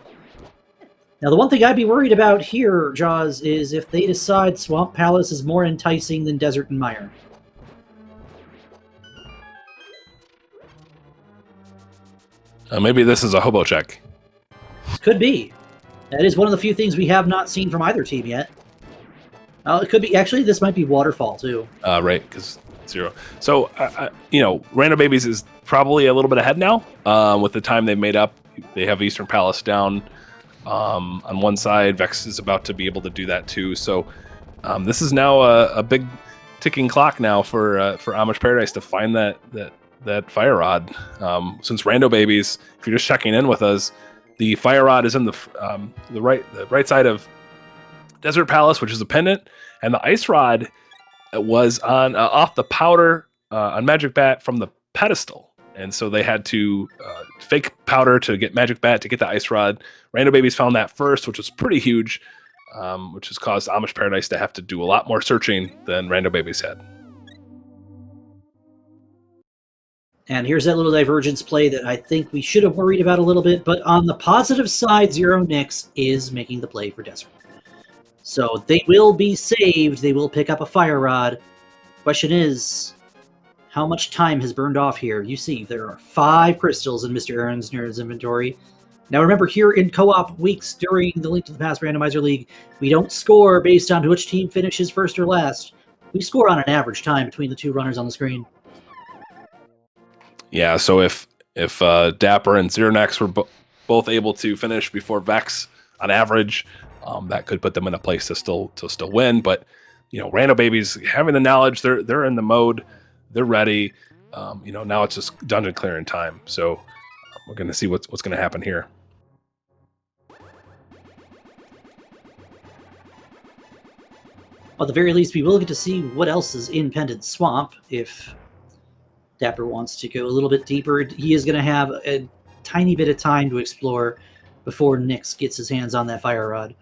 Now, the one thing I'd be worried about here, Jaws, is if they decide Swamp Palace is more enticing than Desert and Mire. Maybe this is a hobo check. Could be. That is one of the few things we have not seen from either team yet. It could be, actually, this might be Waterfall, too. Right, because 0. So, Rando Babies is probably a little bit ahead now with the time they've made up. They have Eastern Palace down on one side. Vex is about to be able to do that, too. So, this is now a big ticking clock now for Amish Paradise to find that fire rod. Since Rando Babies, if you're just checking in with us, the fire rod is in the right side of Desert Palace, which is a pendant, and the ice rod was on off the powder on Magic Bat from the pedestal, and so they had to fake powder to get Magic Bat to get the ice rod. Rando Babies found that first, which was pretty huge, which has caused Amish Paradise to have to do a lot more searching than Rando Babies had. And here's that little divergence play that I think we should have worried about a little bit, but on the positive side, Zero Nix is making the play for Desert. So they will be saved. They will pick up a fire rod. Question is, how much time has burned off here? You see, there are 5 crystals in Mr. Aaron's Nerd's inventory. Now remember, here in co-op weeks during the Link to the Past Randomizer League, we don't score based on which team finishes first or last. We score on an average time between the 2 runners on the screen. Yeah, so if Dapper and Zero Nex were both able to finish before Vex on average, that could put them in a place to still win. But Rando Babies having the knowledge, they're in the mode, they're ready. Now it's just dungeon clearing time. So we're going to see what's going to happen here. At the very least, we will get to see what else is in Pendant Swamp. If Dapper wants to go a little bit deeper, he is going to have a tiny bit of time to explore before Nix gets his hands on that fire rod.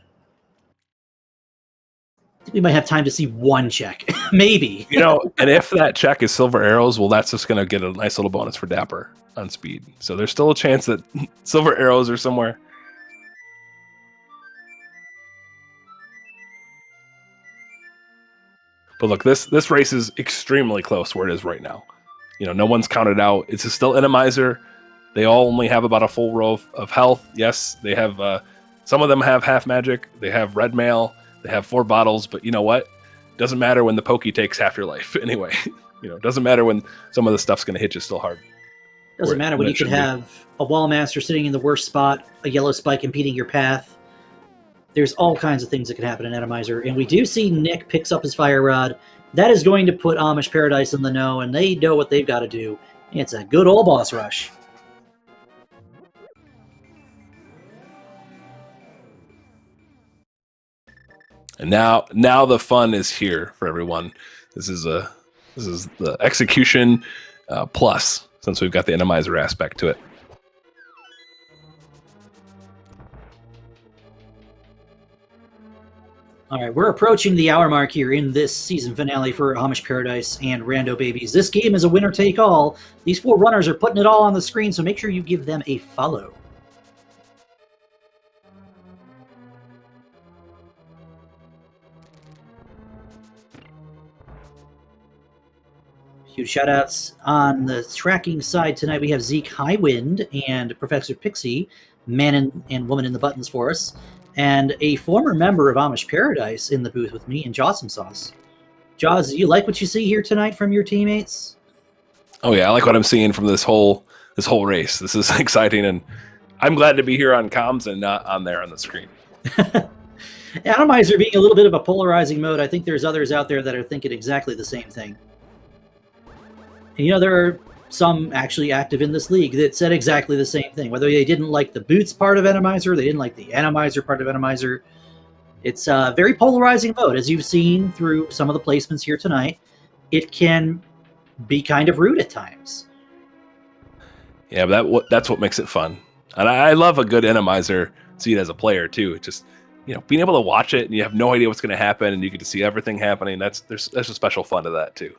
I think we might have time to see one check, maybe. And if that check is Silver Arrows, well, that's just going to get a nice little bonus for Dapper on speed. So there's still a chance that Silver Arrows are somewhere. But look, this race is extremely close where it is right now. No one's counted out. It's still Randomizer. They all only have about a full row of health. Yes, they have. Some of them have half magic. They have red mail. They have 4 bottles. But you know what? Doesn't matter when the pokey takes half your life. Anyway, doesn't matter when some of the stuff's going to hit you still hard. Doesn't matter when you could have a wall master sitting in the worst spot, a yellow spike impeding your path. There's all kinds of things that can happen in Randomizer. And we do see Nick picks up his fire rod. That is going to put Amish Paradise in the know, and they know what they've got to do. It's a good old boss rush. And now the fun is here for everyone. This is the execution plus, since we've got the Randomizer aspect to it. All right, we're approaching the hour mark here in this season finale for Amish Paradise and Rando Babies. This game is a winner-take-all. These 4 runners are putting it all on the screen, so make sure you give them a follow. Huge shout-outs on the tracking side tonight. We have Zeke Highwind and Professor Pixie, man and woman in the buttons for us. And a former member of Amish Paradise in the booth with me, and Jawsome Sauce. Jaws, do you like what you see here tonight from your teammates? Oh yeah, I like what I'm seeing from this whole race. This is exciting, and I'm glad to be here on comms and not on there on the screen. Randomizer being a little bit of a polarizing mode, I think there's others out there that are thinking exactly the same thing. And there are some actually active in this league that said exactly the same thing. Whether they didn't like the boots part of Randomizer, they didn't like the Randomizer part of Randomizer. It's a very polarizing mode, as you've seen through some of the placements here tonight. It can be kind of rude at times. Yeah, but that's what makes it fun. And I love a good Randomizer seat as a player too. Just being able to watch it and you have no idea what's going to happen and you get to see everything happening. There's a special fun to that too.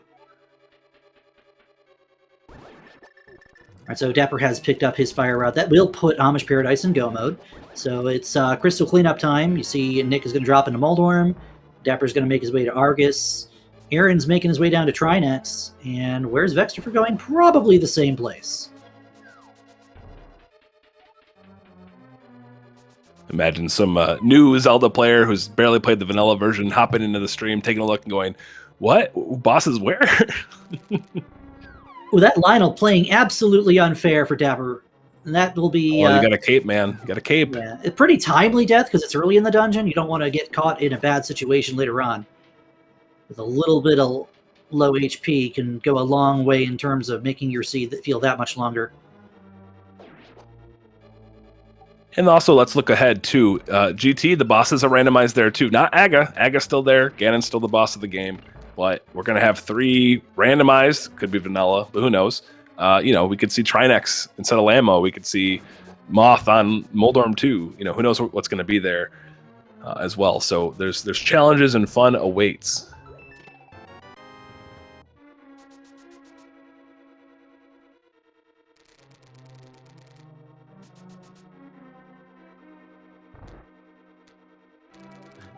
All right, so Dapper has picked up his fire rod. That will put Amish Paradise in go mode. So it's crystal cleanup time. You see Nick is going to drop into Moldorm. Dapper's going to make his way to Argus. Aaron's making his way down to Trinex. And where's Vexter for going? Probably the same place. Imagine some new Zelda player who's barely played the vanilla version hopping into the stream, taking a look and going, what? Bosses where? Well, that Lionel playing absolutely unfair for Dapper. And that will be... Oh, you got a cape, man. You got a cape. Yeah, a pretty timely death because it's early in the dungeon. You don't want to get caught in a bad situation later on. With a little bit of low HP can go a long way in terms of making your seed feel that much longer. And also, let's look ahead to GT. The bosses are randomized there too. Not Aga. Aga's still there. Ganon's still the boss of the game. But we're going to have 3 randomized. Could be vanilla, but who knows? We could see Trinex instead of Lamo. We could see Moth on Moldorm 2. Who knows what's going to be there as well. So there's challenges and fun awaits.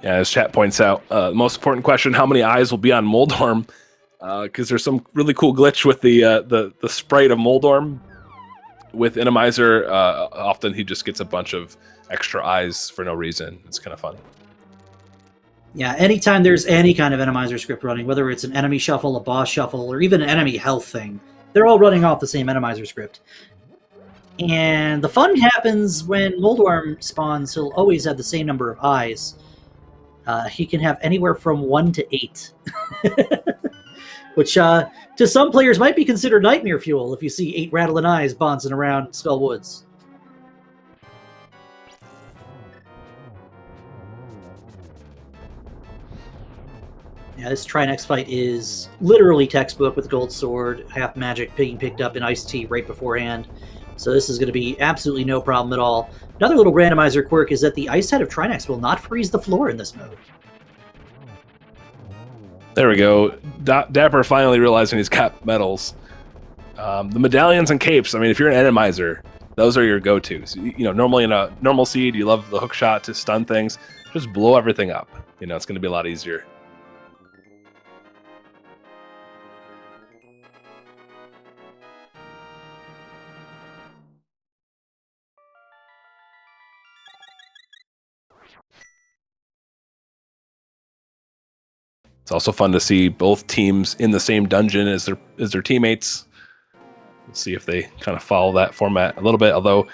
Yeah, as chat points out, the most important question: how many eyes will be on Moldorm? Because there's some really cool glitch with the sprite of Moldorm. With Inamizer, often he just gets a bunch of extra eyes for no reason. It's kind of funny. Yeah, anytime there's any kind of Enemizer script running, whether it's an enemy shuffle, a boss shuffle, or even an enemy health thing, they're all running off the same Enemizer script. And the fun happens when Moldorm spawns. He'll always have the same number of eyes. He can have anywhere from 1 to 8. Which, to some players, might be considered nightmare fuel if you see 8 rattling eyes bouncing around Skull Woods. Yeah, this Trinex fight is literally textbook with Gold Sword, half magic being picked up in Iced Tea right beforehand. So this is going to be absolutely no problem at all. Another little randomizer quirk is that the Ice Head of Trinex will not freeze the floor in this mode. There we go. Dapper finally realizing he's got medals. The medallions and capes, I mean, if you're an Enemizer, those are your go-tos. Normally in a normal seed, you love the hook shot to stun things. Just blow everything up. It's going to be a lot easier. It's also fun to see both teams in the same dungeon as their teammates. Let's see if they kind of follow that format a little bit. Although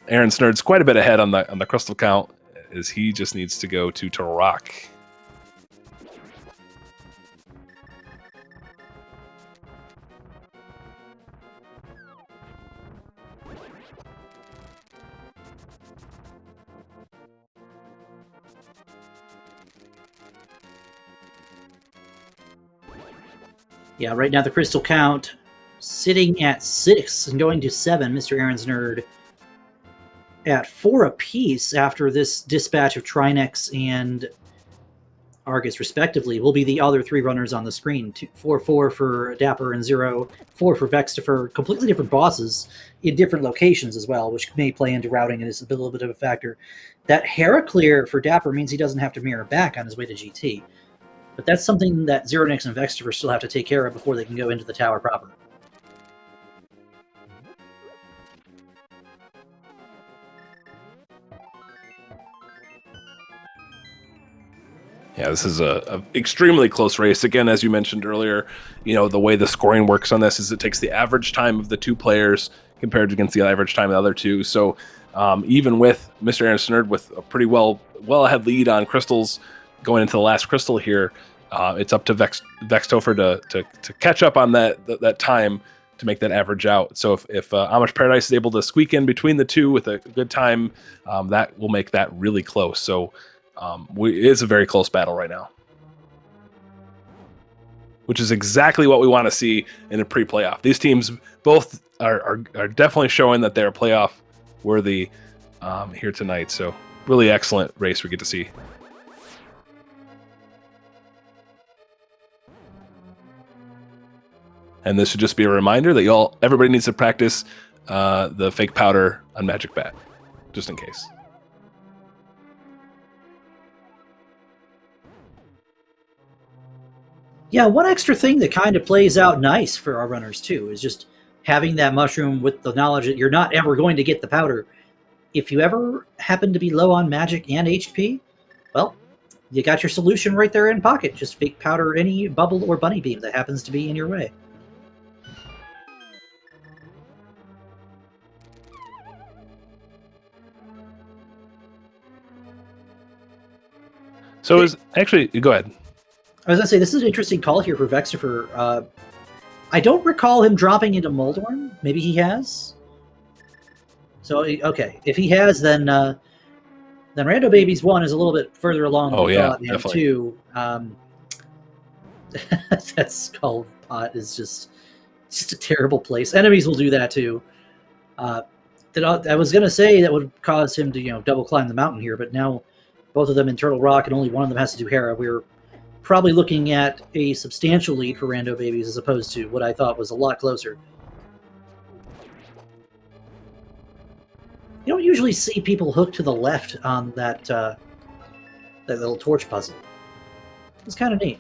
Aaron Snurd's quite a bit ahead on the crystal count, as he just needs to go to Rock. Yeah, right now the crystal count sitting at 6 and going to 7. Mr. Aaron's Nerd at 4 apiece after this dispatch of Trinex and Argus, respectively, will be the other 3 runners on the screen. 4 for Dapper and 0, 4 for Vextifer. Completely different bosses in different locations as well, which may play into routing and is a little bit of a factor. That Hera clear for Dapper means he doesn't have to mirror back on his way to GT. But that's something that Zero Nix and Vextifer still have to take care of before they can go into the tower proper. Yeah, this is a extremely close race. Again, as you mentioned earlier, the way the scoring works on this is it takes the average time of the 2 players compared against the average time of the other 2. So even with Mr. Aaron Snerd with a pretty well ahead lead on crystals going into the last crystal here, it's up to Vextofer to catch up on that time to make that average out. So if Amish Paradise is able to squeak in between the 2 with a good time, that will make that really close. So it is a very close battle right now, which is exactly what we want to see in a pre-playoff. These teams both are definitely showing that they're playoff worthy here tonight. So really excellent race we get to see. And this should just be a reminder that everybody needs to practice the fake powder on Magic Bat, just in case. Yeah, one extra thing that kind of plays out nice for our runners too is just having that mushroom with the knowledge that you're not ever going to get the powder if you ever happen to be low on magic and HP, well, you got your solution right there in pocket. Just fake powder any bubble or bunny beam that happens to be in your way. So is actually go ahead. I was gonna say this is an interesting call here for Vextifer. I don't recall him dropping into Moldorm. Maybe he has. So okay, if he has, then Rando Babies 1 is a little bit further along than we thought, and definitely. 2, that skull pot is just a terrible place. Enemies will do that too. I was gonna say that would cause him to double climb the mountain here, but now both of them in Turtle Rock, and only one of them has to do Hera. We're probably looking at a substantial lead for Rando Babies as opposed to what I thought was a lot closer. You don't usually see people hooked to the left on that little torch puzzle. It's kind of neat.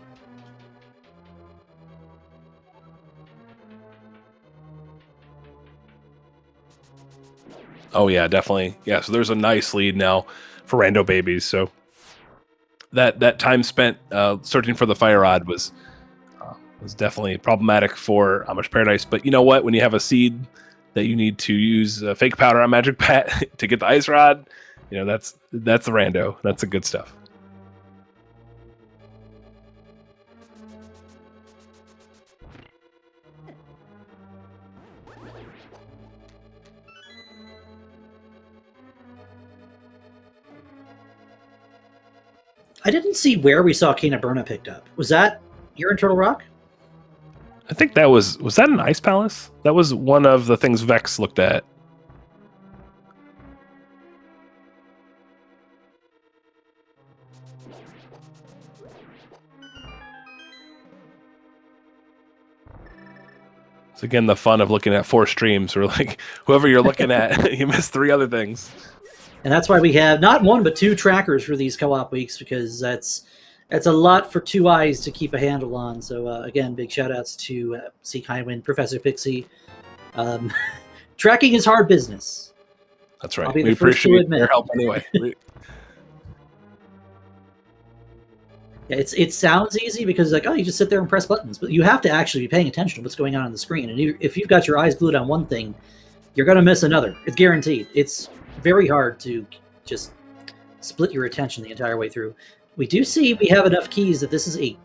Oh yeah, definitely. Yeah, so there's a nice lead now for Rando Babies. So that time spent searching for the fire rod was definitely problematic for Amish Paradise. But you know what? When you have a seed that you need to use fake powder on Magic Pat to get the ice rod, that's the Rando. That's the good stuff. I didn't see where we saw Kena Burna picked up. Was that you're in Turtle Rock? I think that was that an ice palace? That was one of the things Vex looked at. It's again the fun of looking at 4 streams where like whoever you're looking at, you miss 3 other things. And that's why we have not 1 but 2 trackers for these co-op weeks, because that's a lot for 2 eyes to keep a handle on. So again, big shout outs to Seek Highwind, Professor Pixie. Tracking is hard business. That's right. I'll be we the first to appreciate admit. your help anyway. Yeah, it sounds easy because like, oh, you just sit there and press buttons, but you have to actually be paying attention to what's going on the screen. And if you've got your eyes glued on one thing, you're going to miss another. It's guaranteed. It's very hard to just split your attention the entire way through. We do see we have enough keys that this is a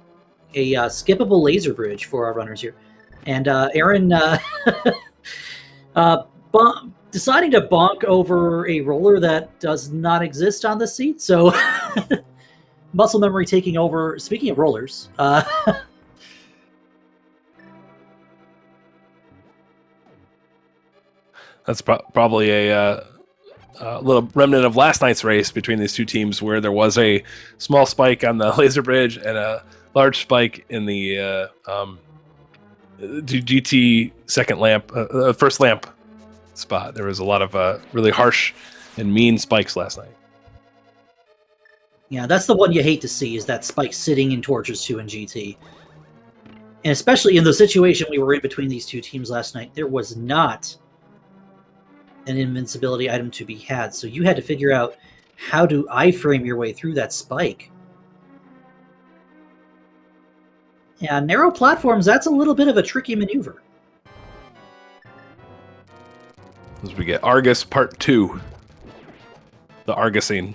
skippable laser bridge for our runners here. And Aaron deciding to bonk over a roller that does not exist on the seat. So muscle memory taking over. Speaking of rollers, that's probably a little remnant of last night's race between these 2 teams, where there was a small spike on the laser bridge and a large spike in the GT first lamp spot. There was a lot of really harsh and mean spikes last night. Yeah, that's the one you hate to see, is that spike sitting in Torches 2 and GT. And especially in the situation we were in between these 2 teams last night, there was not an invincibility item to be had. So you had to figure out how to iframe your way through that spike. Yeah, narrow platforms, that's a little bit of a tricky maneuver. As we get Argus Part 2. The Argusing.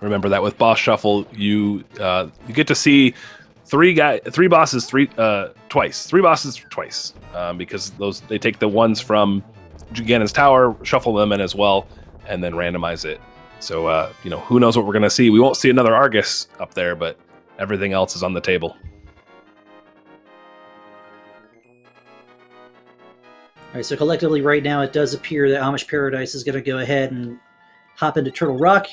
Remember that with Boss Shuffle, you get to see 3 bosses twice, because they take the ones from Ganon's Tower, shuffle them in as well, and then randomize it. So who knows what we're gonna see? We won't see another Argus up there, but everything else is on the table. All right, so collectively right now it does appear that Amish Paradise is going to go ahead and hop into Turtle Rock.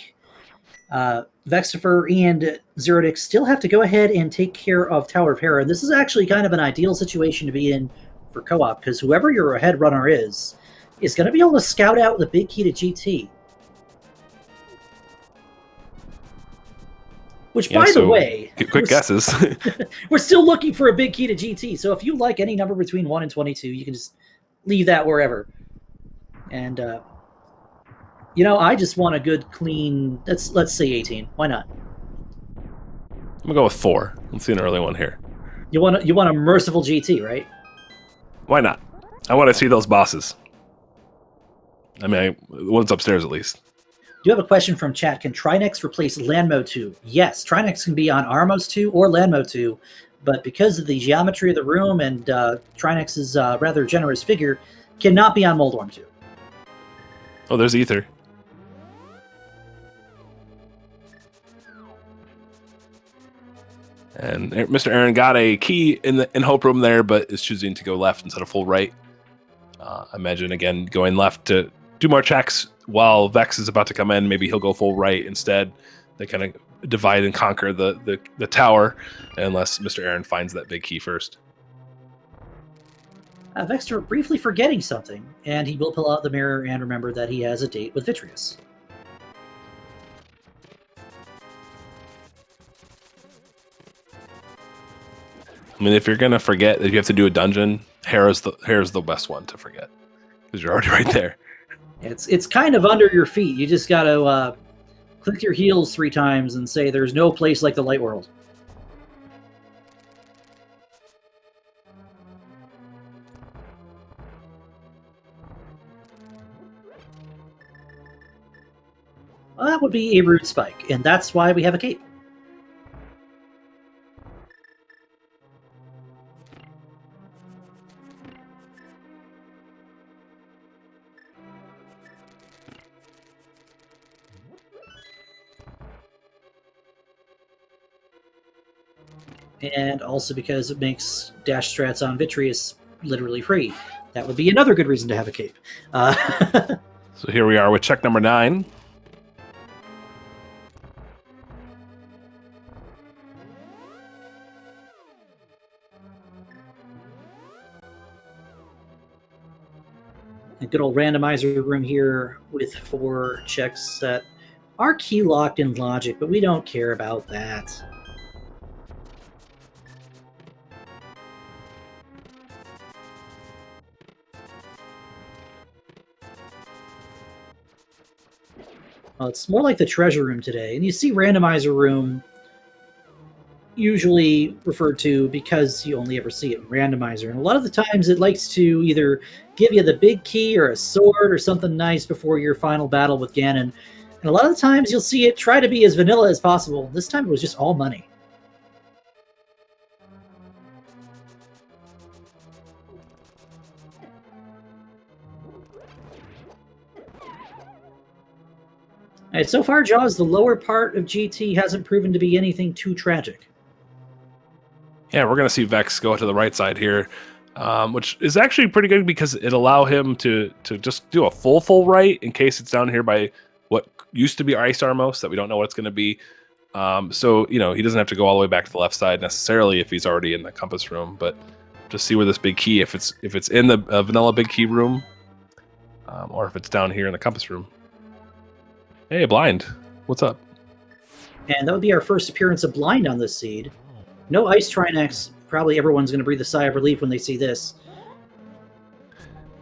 Vextifer and Zerodix still have to go ahead and take care of Tower of Hera. And this is actually kind of an ideal situation to be in for co-op, because whoever your head runner is going to be able to scout out the big key to GT. Which, Yeah, by the so way, quick guesses. we're still looking for a big key to GT. So if you like any number between 1 and 22, you can just leave that wherever. And I just want a good clean. Let's say 18. Why not? I'm gonna go with 4. Let's see an early one here. You want a merciful GT, right? Why not? I want to see those bosses. I mean, one's upstairs at least. Do you have a question from chat? Can Trinex replace Land Mode 2? Yes, Trinex can be on Armos 2 or Land Mode 2, but because of the geometry of the room and Trinex's rather generous figure, cannot be on Moldorm 2. Oh, there's Ether. And Mr. Aaron got a key in Hope Room there, but is choosing to go left instead of full right. I imagine, again, going left to do more checks while Vex is about to come in. Maybe he'll go full right instead. They kind of divide and conquer the tower, unless Mr. Aaron finds that big key first. Vexter briefly forgetting something, and he will pull out the mirror and remember that he has a date with Vitreous. I mean, if you're gonna forget that you have to do a dungeon, Hera's the best one to forget because you're already right there. It's kind of under your feet. You just gotta click your heels 3 times and say, "There's no place like the light world." Well, that would be a root spike, and that's why we have a cape. And also because it makes dash strats on Vitreous literally free. That would be another good reason to have a cape. So here we are with check number 9. A good old randomizer room here with 4 checks that are key locked in logic, but we don't care about that. Well, it's more like the treasure room today. And you see randomizer room usually referred to because you only ever see it in randomizer. And a lot of the times it likes to either give you the big key or a sword or something nice before your final battle with Ganon. And a lot of the times you'll see it try to be as vanilla as possible. This time it was just all money. Alright, so far, Jaws, the lower part of GT hasn't proven to be anything too tragic. Yeah, we're going to see Vex go to the right side here, which is actually pretty good because it allow him to just do a full right in case it's down here by what used to be Ice Armos that we don't know what it's going to be. So, he doesn't have to go all the way back to the left side necessarily if he's already in the compass room, but just see where this big key, if it's in the vanilla big key room, or if it's down here in the compass room. Hey, Blind. What's up? And that would be our first appearance of Blind on this seed. No Ice Trinex. Probably everyone's going to breathe a sigh of relief when they see this.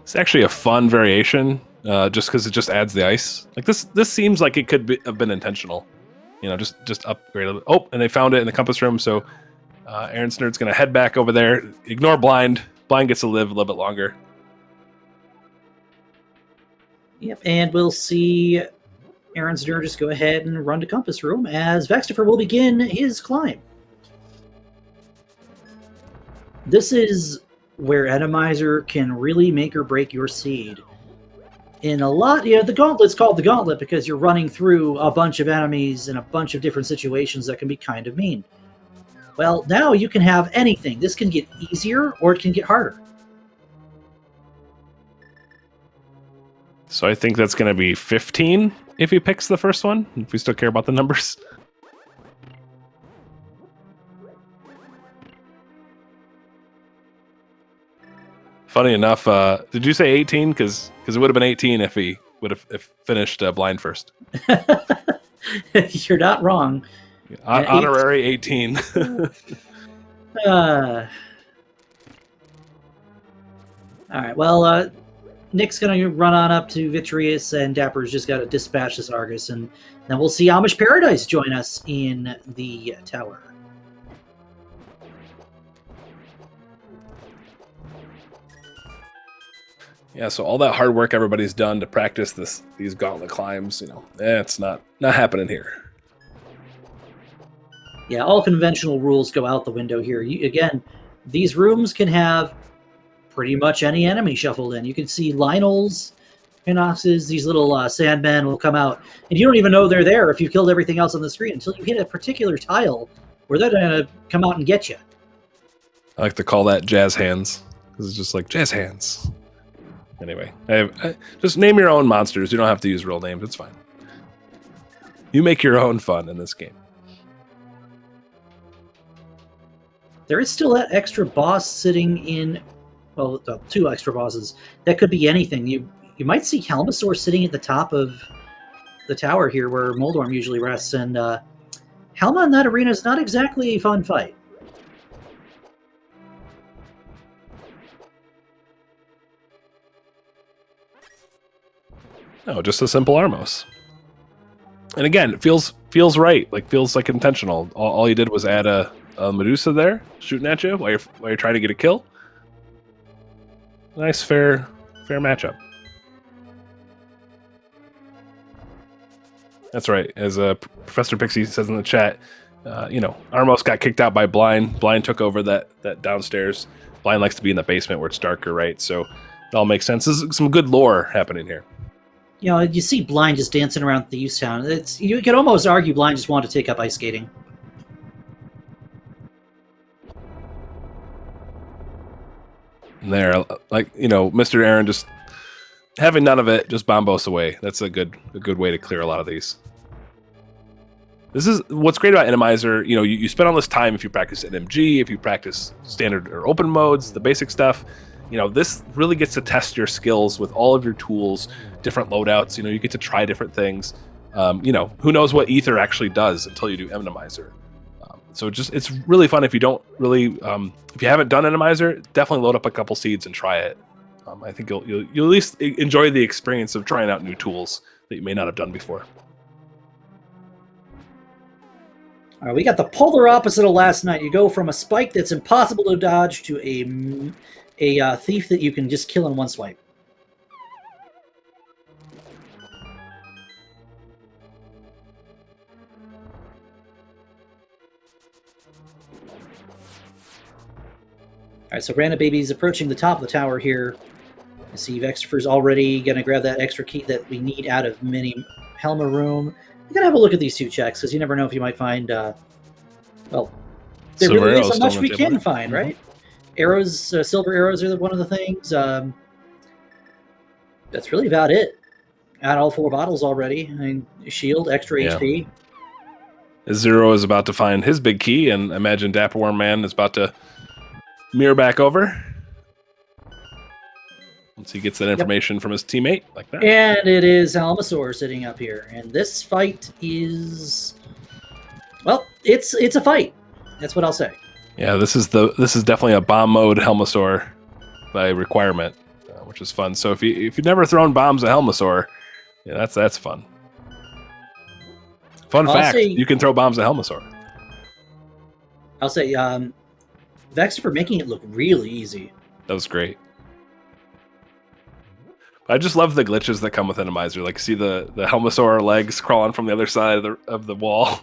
It's actually a fun variation, just because it just adds the ice. Like this seems like it could have been intentional. Just upgrade a little. Oh, and they found it in the compass room, so Aaron Snurd's going to head back over there. Ignore Blind. Blind gets to live a little bit longer. Yep, and we'll see Aaron Snurd just go ahead and run to compass room as Vextifer will begin his climb. This is where Randomizer can really make or break your seed. In a lot, the gauntlet's called the gauntlet because you're running through a bunch of enemies in a bunch of different situations that can be kind of mean. Well, now you can have anything. This can get easier or it can get harder. So I think that's going to be 15 if he picks the first one, if we still care about the numbers. Funny enough, did you say 18? Because it would have been 18 if he would have finished Blind first. You're not wrong. Honorary 18. All right. Well, Nick's gonna run on up to Vitreous, and Dapper's just got to dispatch this Argus, and then we'll see Amish Paradise join us in the tower. Yeah, so all that hard work everybody's done to practice these gauntlet climbs, it's not happening here. Yeah, all conventional rules go out the window here. Again, these rooms can have pretty much any enemy shuffled in. You can see Lionels, Pinoxes, these little sandmen will come out, and you don't even know they're there if you've killed everything else on the screen until you hit a particular tile where they're going to come out and get you. I like to call that jazz hands, because it's just like jazz hands. Anyway, just name your own monsters. You don't have to use real names. It's fine. You make your own fun in this game. There is still that extra boss sitting in, well, 2 extra bosses. That could be anything. You might see Helmasaur sitting at the top of the tower here where Moldorm usually rests, and Helma in that arena is not exactly a fun fight. No, just a simple Armos. And again, it feels right. Feels like intentional. All you did was add a Medusa there, shooting at you while you're trying to get a kill. Nice, fair matchup. That's right. As Professor Pixie says in the chat, Armos got kicked out by Blind. Blind took over that downstairs. Blind likes to be in the basement where it's darker, right? So it all makes sense. There's some good lore happening here. You see Blind just dancing around Thieves Town. You could almost argue Blind just wanted to take up ice skating. And there, Mr. Aaron just having none of it, just bombos away. That's a good way to clear a lot of these. This is what's great about Randomizer. You spend all this time if you practice NMG, if you practice standard or open modes, the basic stuff. This really gets to test your skills with all of your tools, different loadouts. You get to try different things. Who knows what Ether actually does until you do Randomizer. So it's really fun if you don't really, if you haven't done Randomizer, definitely load up a couple seeds and try it. I think you'll at least enjoy the experience of trying out new tools that you may not have done before. All right, we got the polar opposite of last night. You go from a spike that's impossible to dodge to a thief that you can just kill in one swipe. All right, so Random Baby's approaching the top of the tower here. I see Vexter's already going to grab that extra key that we need out of Mini Helma Room. We're going to have a look at these 2 checks, because you never know if you might find, there really isn't much we can find, right? Arrows, silver arrows are one of the things. That's really about it. Got all 4 bottles already. Shield, extra HP. Zero is about to find his big key, and imagine Dapper Worm Man is about to mirror back over. Once he gets that information from his teammate, like that. And it is Helmasaur sitting up here. And this fight is... Well, it's a fight. That's what I'll say. Yeah, this is definitely a bomb mode Helmasaur by requirement, which is fun. So if you've never thrown bombs at Helmasaur, yeah, that's fun. Fun fact: you can throw bombs at Helmasaur. I'll say, Vex for making it look really easy. That was great. I just love the glitches that come with Randomizer. Like, see the Helmasaur legs crawling from the other side of the wall.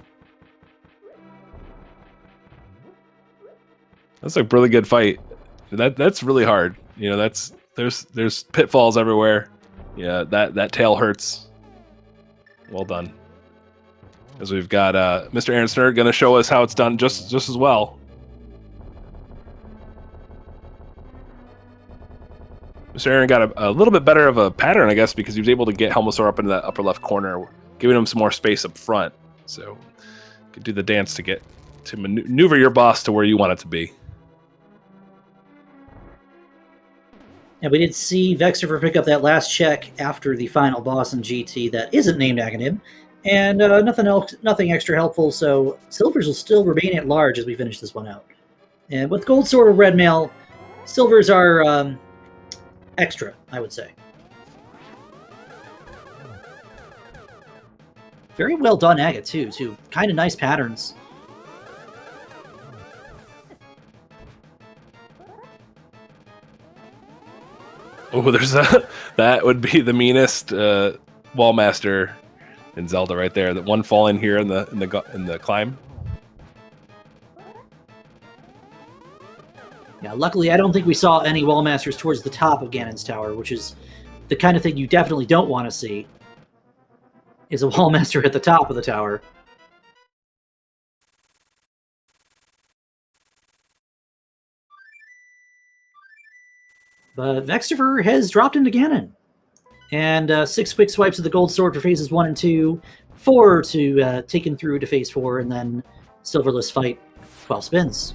That's a really good fight. That's really hard. There's pitfalls everywhere. Yeah, that tail hurts. Well done. As we've got Mr. Aaron Snurd going to show us how it's done just as well. Mr. Aaron got a little bit better of a pattern, I guess, because he was able to get Helmasaur up into that upper left corner, giving him some more space up front. So you could do the dance to maneuver your boss to where you want it to be. And we did see Vexter pick up that last check after the final boss in GT that isn't named Aghanim. And nothing else, nothing extra helpful. So silvers will still remain at large as we finish this one out. And with gold sword or red mail, silvers are extra, I would say. Very well done agate too. Kind of nice patterns. Oh, there's that would be the meanest wallmaster in Zelda right there. That one falling here in the climb. Yeah, luckily I don't think we saw any wallmasters towards the top of Ganon's tower, which is the kind of thing you definitely don't want to see. Is a wallmaster at the top of the tower. But Vextifer has dropped into Ganon. And 6 quick swipes of the gold sword for phases 1 and 2, 4 to take him through to phase 4, and then silverless fight 12 spins.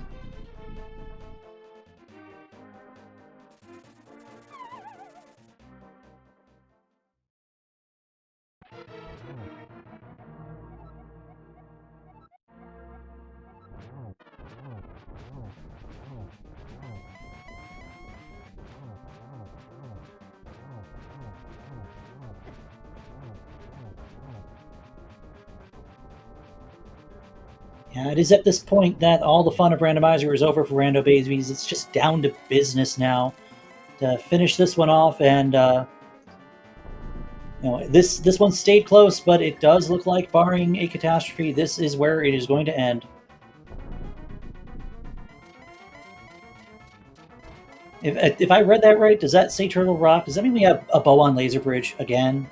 Yeah, it is at this point that all the fun of Randomizer is over for Rando Babies. It's just down to business now to finish this one off, and this one stayed close, but it does look like, barring a catastrophe, this is where it is going to end. If I read that right, does that say Turtle Rock? Does that mean we have a bow on Laser Bridge again?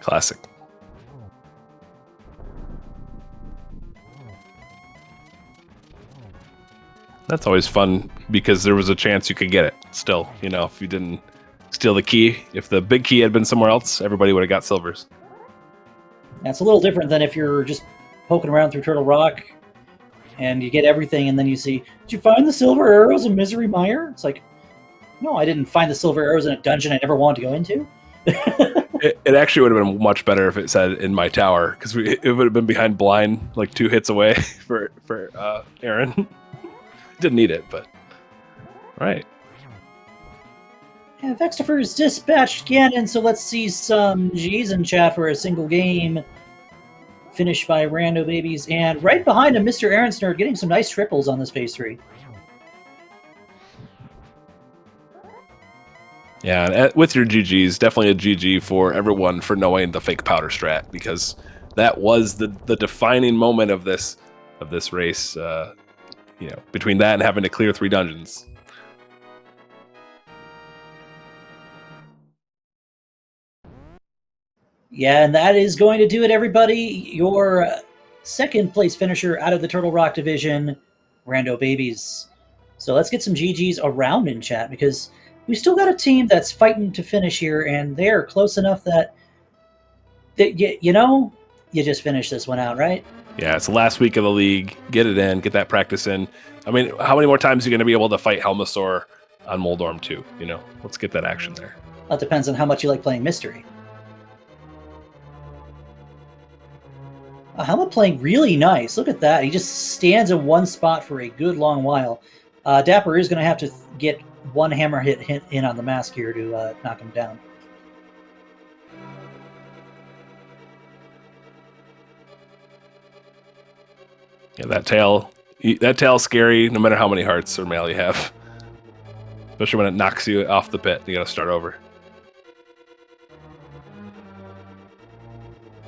Classic. That's always fun because there was a chance you could get it still. If you didn't steal the key, if the big key had been somewhere else, everybody would have got silvers. That's a little different than if you're just poking around through Turtle Rock and you get everything and then you see, did you find the silver arrows in Misery Mire? It's like, no, I didn't find the silver arrows in a dungeon I never wanted to go into. It actually would have been much better if it said in my tower, because it would have been behind blind, like 2 hits away for Aaron. Didn't need it, but right. Yeah, Vextifer's dispatched Ganon, so let's see some G's in chat for a single game. Finished by Rando Babies, and right behind him, Mr. Aaron Snerd getting some nice triples on this phase 3. Yeah, and with your GGs, definitely a GG for everyone for knowing the fake powder strat, because that was the defining moment of this race. Between that and having to clear 3 dungeons. Yeah, and that is going to do it, everybody. Your second place finisher out of the Turtle Rock division, Rando Babies. So let's get some GGs around in chat, because we still got a team that's fighting to finish here, and they're close enough that you just finish this one out, right? Yeah, it's the last week of the league. Get it in, get that practice in. I mean, how many more times are you going to be able to fight Helmasaur on Moldorm 2? Let's get that action there. That depends on how much you like playing Mystery. Helmet playing really nice. Look at that. He just stands in one spot for a good long while. Dapper is going to have to get one hammer hit in on the mask here to knock him down. Yeah, that tail's scary no matter how many hearts or mail you have. Especially when it knocks you off the pit. You got to start over.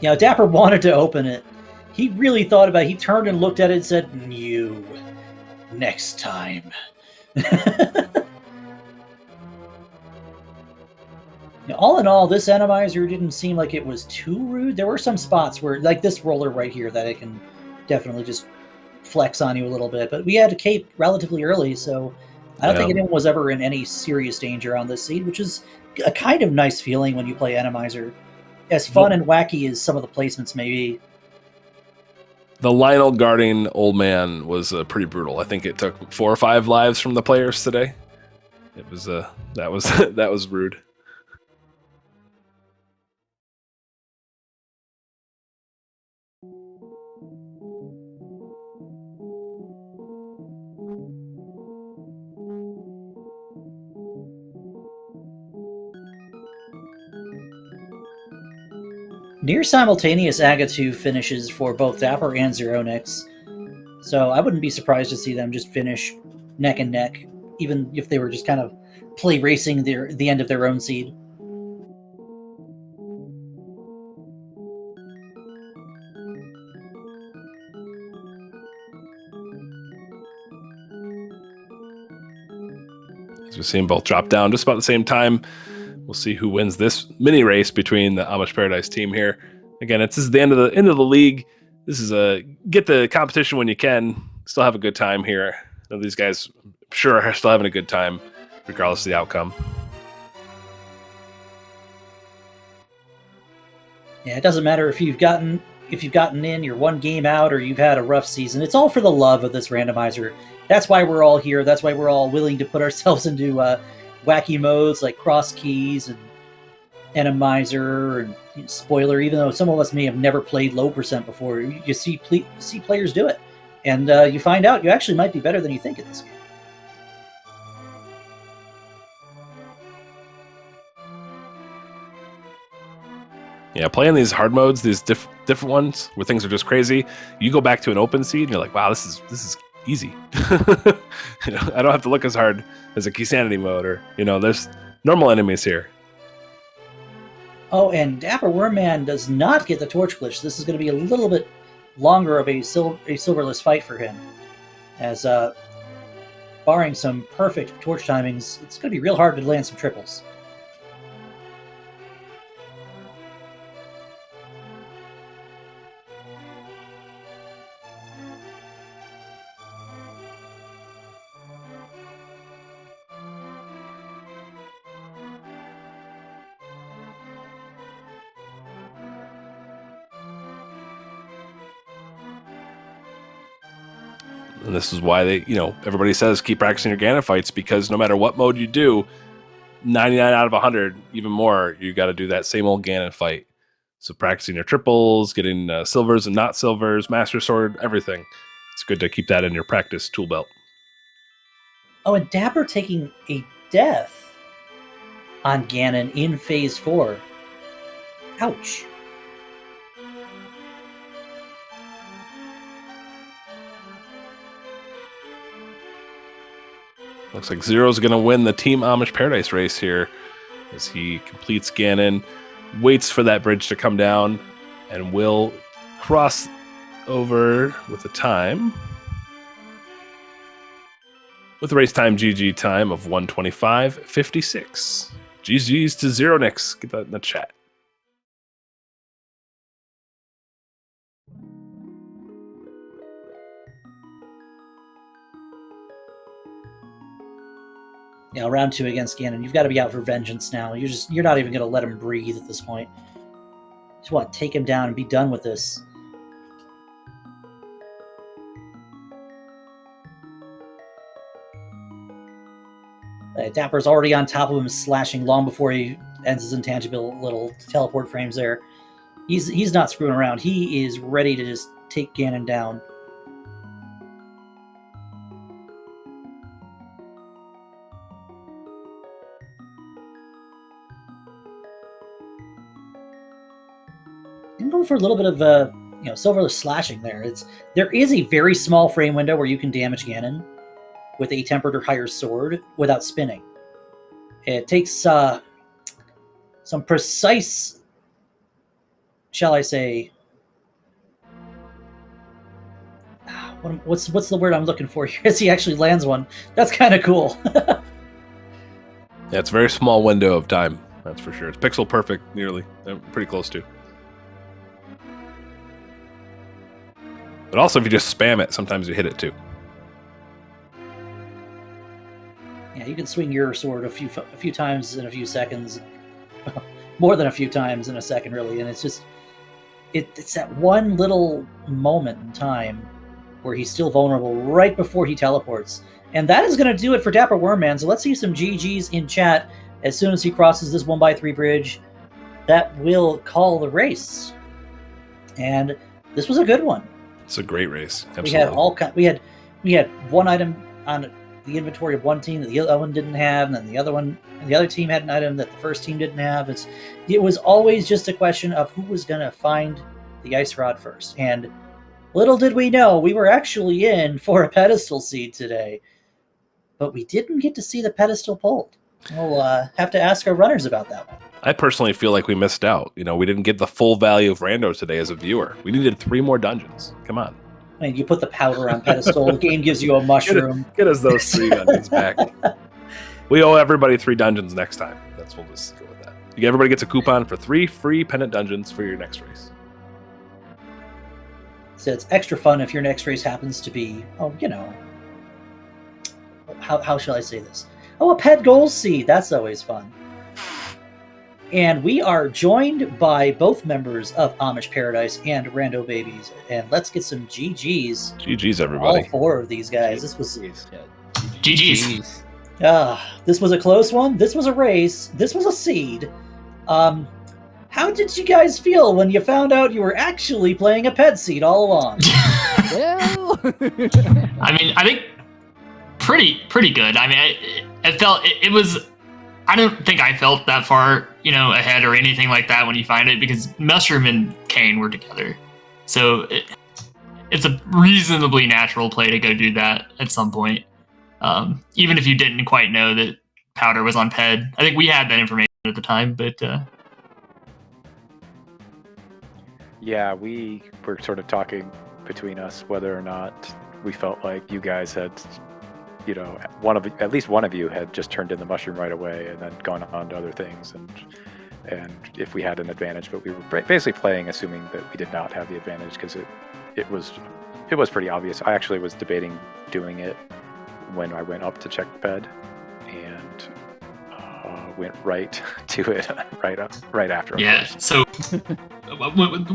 Dapper wanted to open it. He really thought about it. He turned and looked at it and said, "You, next time." All in all, this Randomizer didn't seem like it was too rude. There were some spots where, like this roller right here, that it can definitely just flex on you a little bit. But we had a cape relatively early, so I don't think anyone was ever in any serious danger on this seed, which is a kind of nice feeling when you play Randomizer. As fun and wacky as some of the placements may be. The Lionel guarding Old Man was pretty brutal. I think it took 4 or 5 lives from the players today. It was that was rude. Near simultaneous Aga2 finishes for both Dapper and Zeronix, so I wouldn't be surprised to see them just finish neck and neck, even if they were just kind of play racing the end of their own seed. As we see them both drop down just about the same time. We'll see who wins this mini race between the Amish Paradise team here. Again, this is the end of the league. This is get the competition when you can. Still have a good time here. These guys, I'm sure, are still having a good time, regardless of the outcome. Yeah, it doesn't matter if you've gotten in, you're one game out, or you've had a rough season. It's all for the love of this randomizer. That's why we're all here. That's why we're all willing to put ourselves into wacky modes like cross keys and Randomizer and spoiler. Even though some of us may have never played low percent before, you see players do it, and you find out you actually might be better than you think in this game. Yeah, playing these hard modes, these different ones where things are just crazy. You go back to an open seed, and you're like, wow, this is easy. I don't have to look as hard as a Keysanity mode, or there's normal enemies here. Oh, and Dapper Wormman does not get the torch glitch. This is going to be a little bit longer of a silverless fight for him, as barring some perfect torch timings, it's going to be real hard to land some triples. And this is why everybody says keep practicing your Ganon fights, because no matter what mode you do, 99 out of 100, even more, you got to do that same old Ganon fight. So practicing your triples, getting silvers and not silvers, Master Sword, everything. It's good to keep that in your practice tool belt. Oh, and Dapper taking a death on Ganon in Phase 4. Ouch. Looks like Zero's going to win the Team Amish Paradise race here as he completes Ganon, waits for that bridge to come down, and will cross over with a time. With a race time GG time of 1:25.56. GG's to Zeronix. Get that in the chat. Yeah, round 2 against Ganon. You've got to be out for vengeance now. You're not even going to let him breathe at this point. You just want to take him down and be done with this. Dapper's already on top of him, slashing long before he ends his intangible little teleport frames there. He's not screwing around. He is ready to just take Ganon down. I'm going for a little bit of silverless slashing there. There is a very small frame window where you can damage Ganon with a tempered or higher sword without spinning. It takes some precise, shall I say, what's the word I'm looking for here? As he actually lands one. That's kind of cool. Yeah, it's a very small window of time. That's for sure. It's pixel perfect, nearly. I'm pretty close to. But also, if you just spam it, sometimes you hit it too. Yeah, you can swing your sword a few times in a few seconds, more than a few times in a second, really. And it's that one little moment in time where he's still vulnerable right before he teleports, and that is going to do it for Dapper Wormman. So let's see some GGs in chat as soon as he crosses this 1x3 bridge. That will call the race, and this was a good one. It's a great race. Absolutely. We had we had one item on the inventory of one team that the other one didn't have, and then the other team had an item that the first team didn't have. It was always just a question of who was going to find the ice rod first. And little did we know, we were actually in for a pedestal seed today, but we didn't get to see the pedestal pulled. We'll have to ask our runners about that one. I personally feel like we missed out. We didn't get the full value of Rando today as a viewer. We needed 3 more dungeons. Come on. I mean, you put the powder on pedestal, the game gives you a mushroom. Get us those 3 dungeons back. We owe everybody 3 dungeons next time. We'll just go with that. Everybody gets a coupon for 3 free pendant dungeons for your next race. So it's extra fun if your next race happens to be, how shall I say this? Oh, a pet goal seed. That's always fun. And we are joined by both members of Amish Paradise and Rando Babies. And let's get some GGs. GGs, everybody. All 4 of these guys. This was GGs. This was a close one. This was a race. This was a seed. How did you guys feel when you found out you were actually playing a pet seed all along? Well, I think pretty good. I felt it was. I don't think I felt that far, ahead or anything like that when you find it, because Mushroom and Kane were together. So it's a reasonably natural play to go do that at some point. Even if you didn't quite know that Powder was on Ped. I think we had that information at the time, but... Yeah, we were sort of talking between us whether or not we felt like you guys had... at least one of you had just turned in the mushroom right away and then gone on to other things, and if we had an advantage, but we were basically playing assuming that we did not have the advantage, because it was pretty obvious. I actually was debating doing it when I went up to check Ped, and went right to it right after. Yeah. So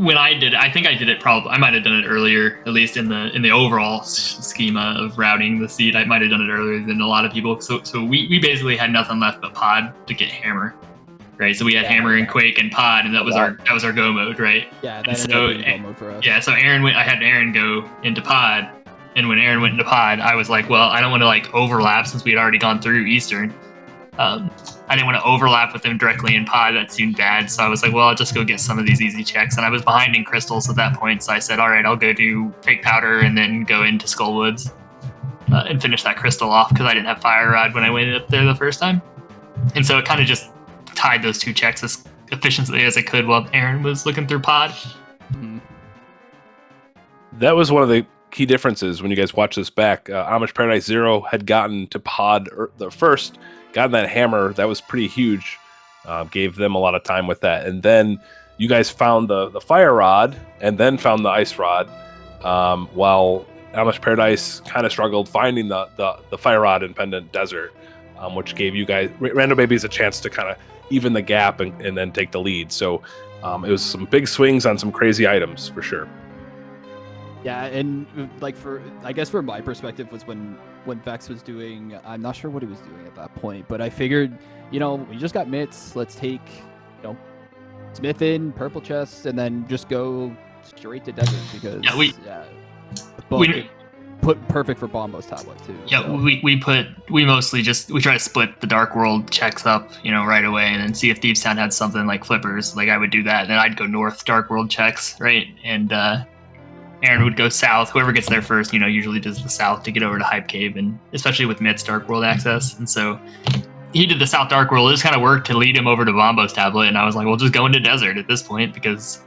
when I did it, I think I did it I might have done it earlier, at least in the overall schema of routing the seed. I might have done it earlier than a lot of people. So we basically had nothing left but Pod to get Hammer, right? So we had Hammer and Quake and Pod, and that was our go mode, right? Yeah, that ended up being go mode for us. Yeah. So I had Aaron go into Pod, and when Aaron went into Pod, I was like, well, I don't want to overlap since we had already gone through Eastern. I didn't want to overlap with them directly in Pod. That seemed bad. So I was like, well, I'll just go get some of these easy checks. And I was behind in crystals at that point. So I said, all right, I'll go do fake powder and then go into Skullwoods and finish that crystal off, because I didn't have Fire Rod when I went up there the first time. And so it kind of just tied those 2 checks as efficiently as I could while Aaron was looking through Pod. Mm-hmm. That was one of the key differences when you guys watch this back. Amish Paradise 0 had gotten to Pod the first, gotten that hammer. That was pretty huge. Gave them a lot of time with that. And then you guys found the Fire Rod and then found the Ice Rod, while Amish Paradise kind of struggled finding the Fire Rod in Pendant Desert, which gave you guys, Rando Babies, a chance to kind of even the gap and then take the lead. So it was some big swings on some crazy items for sure. Yeah, and I guess from my perspective was when Vex was doing, I'm not sure what he was doing at that point, but I figured, we just got mitts, let's take, Smith in, purple chest, and then just go straight to desert, because we put perfect for Bombo's tablet too. Yeah, so. we mostly we try to split the Dark World checks up, right away, and then see if Thieves Town had something like flippers. Like I would do that, and then I'd go north Dark World checks, right, and Aaron would go south. Whoever gets there first, usually does the south to get over to Hype Cave, and especially with Mitt's Dark World access. And so he did the South Dark World. It just kind of worked to lead him over to Bombo's tablet, and I was like, well, just go into desert at this point, because,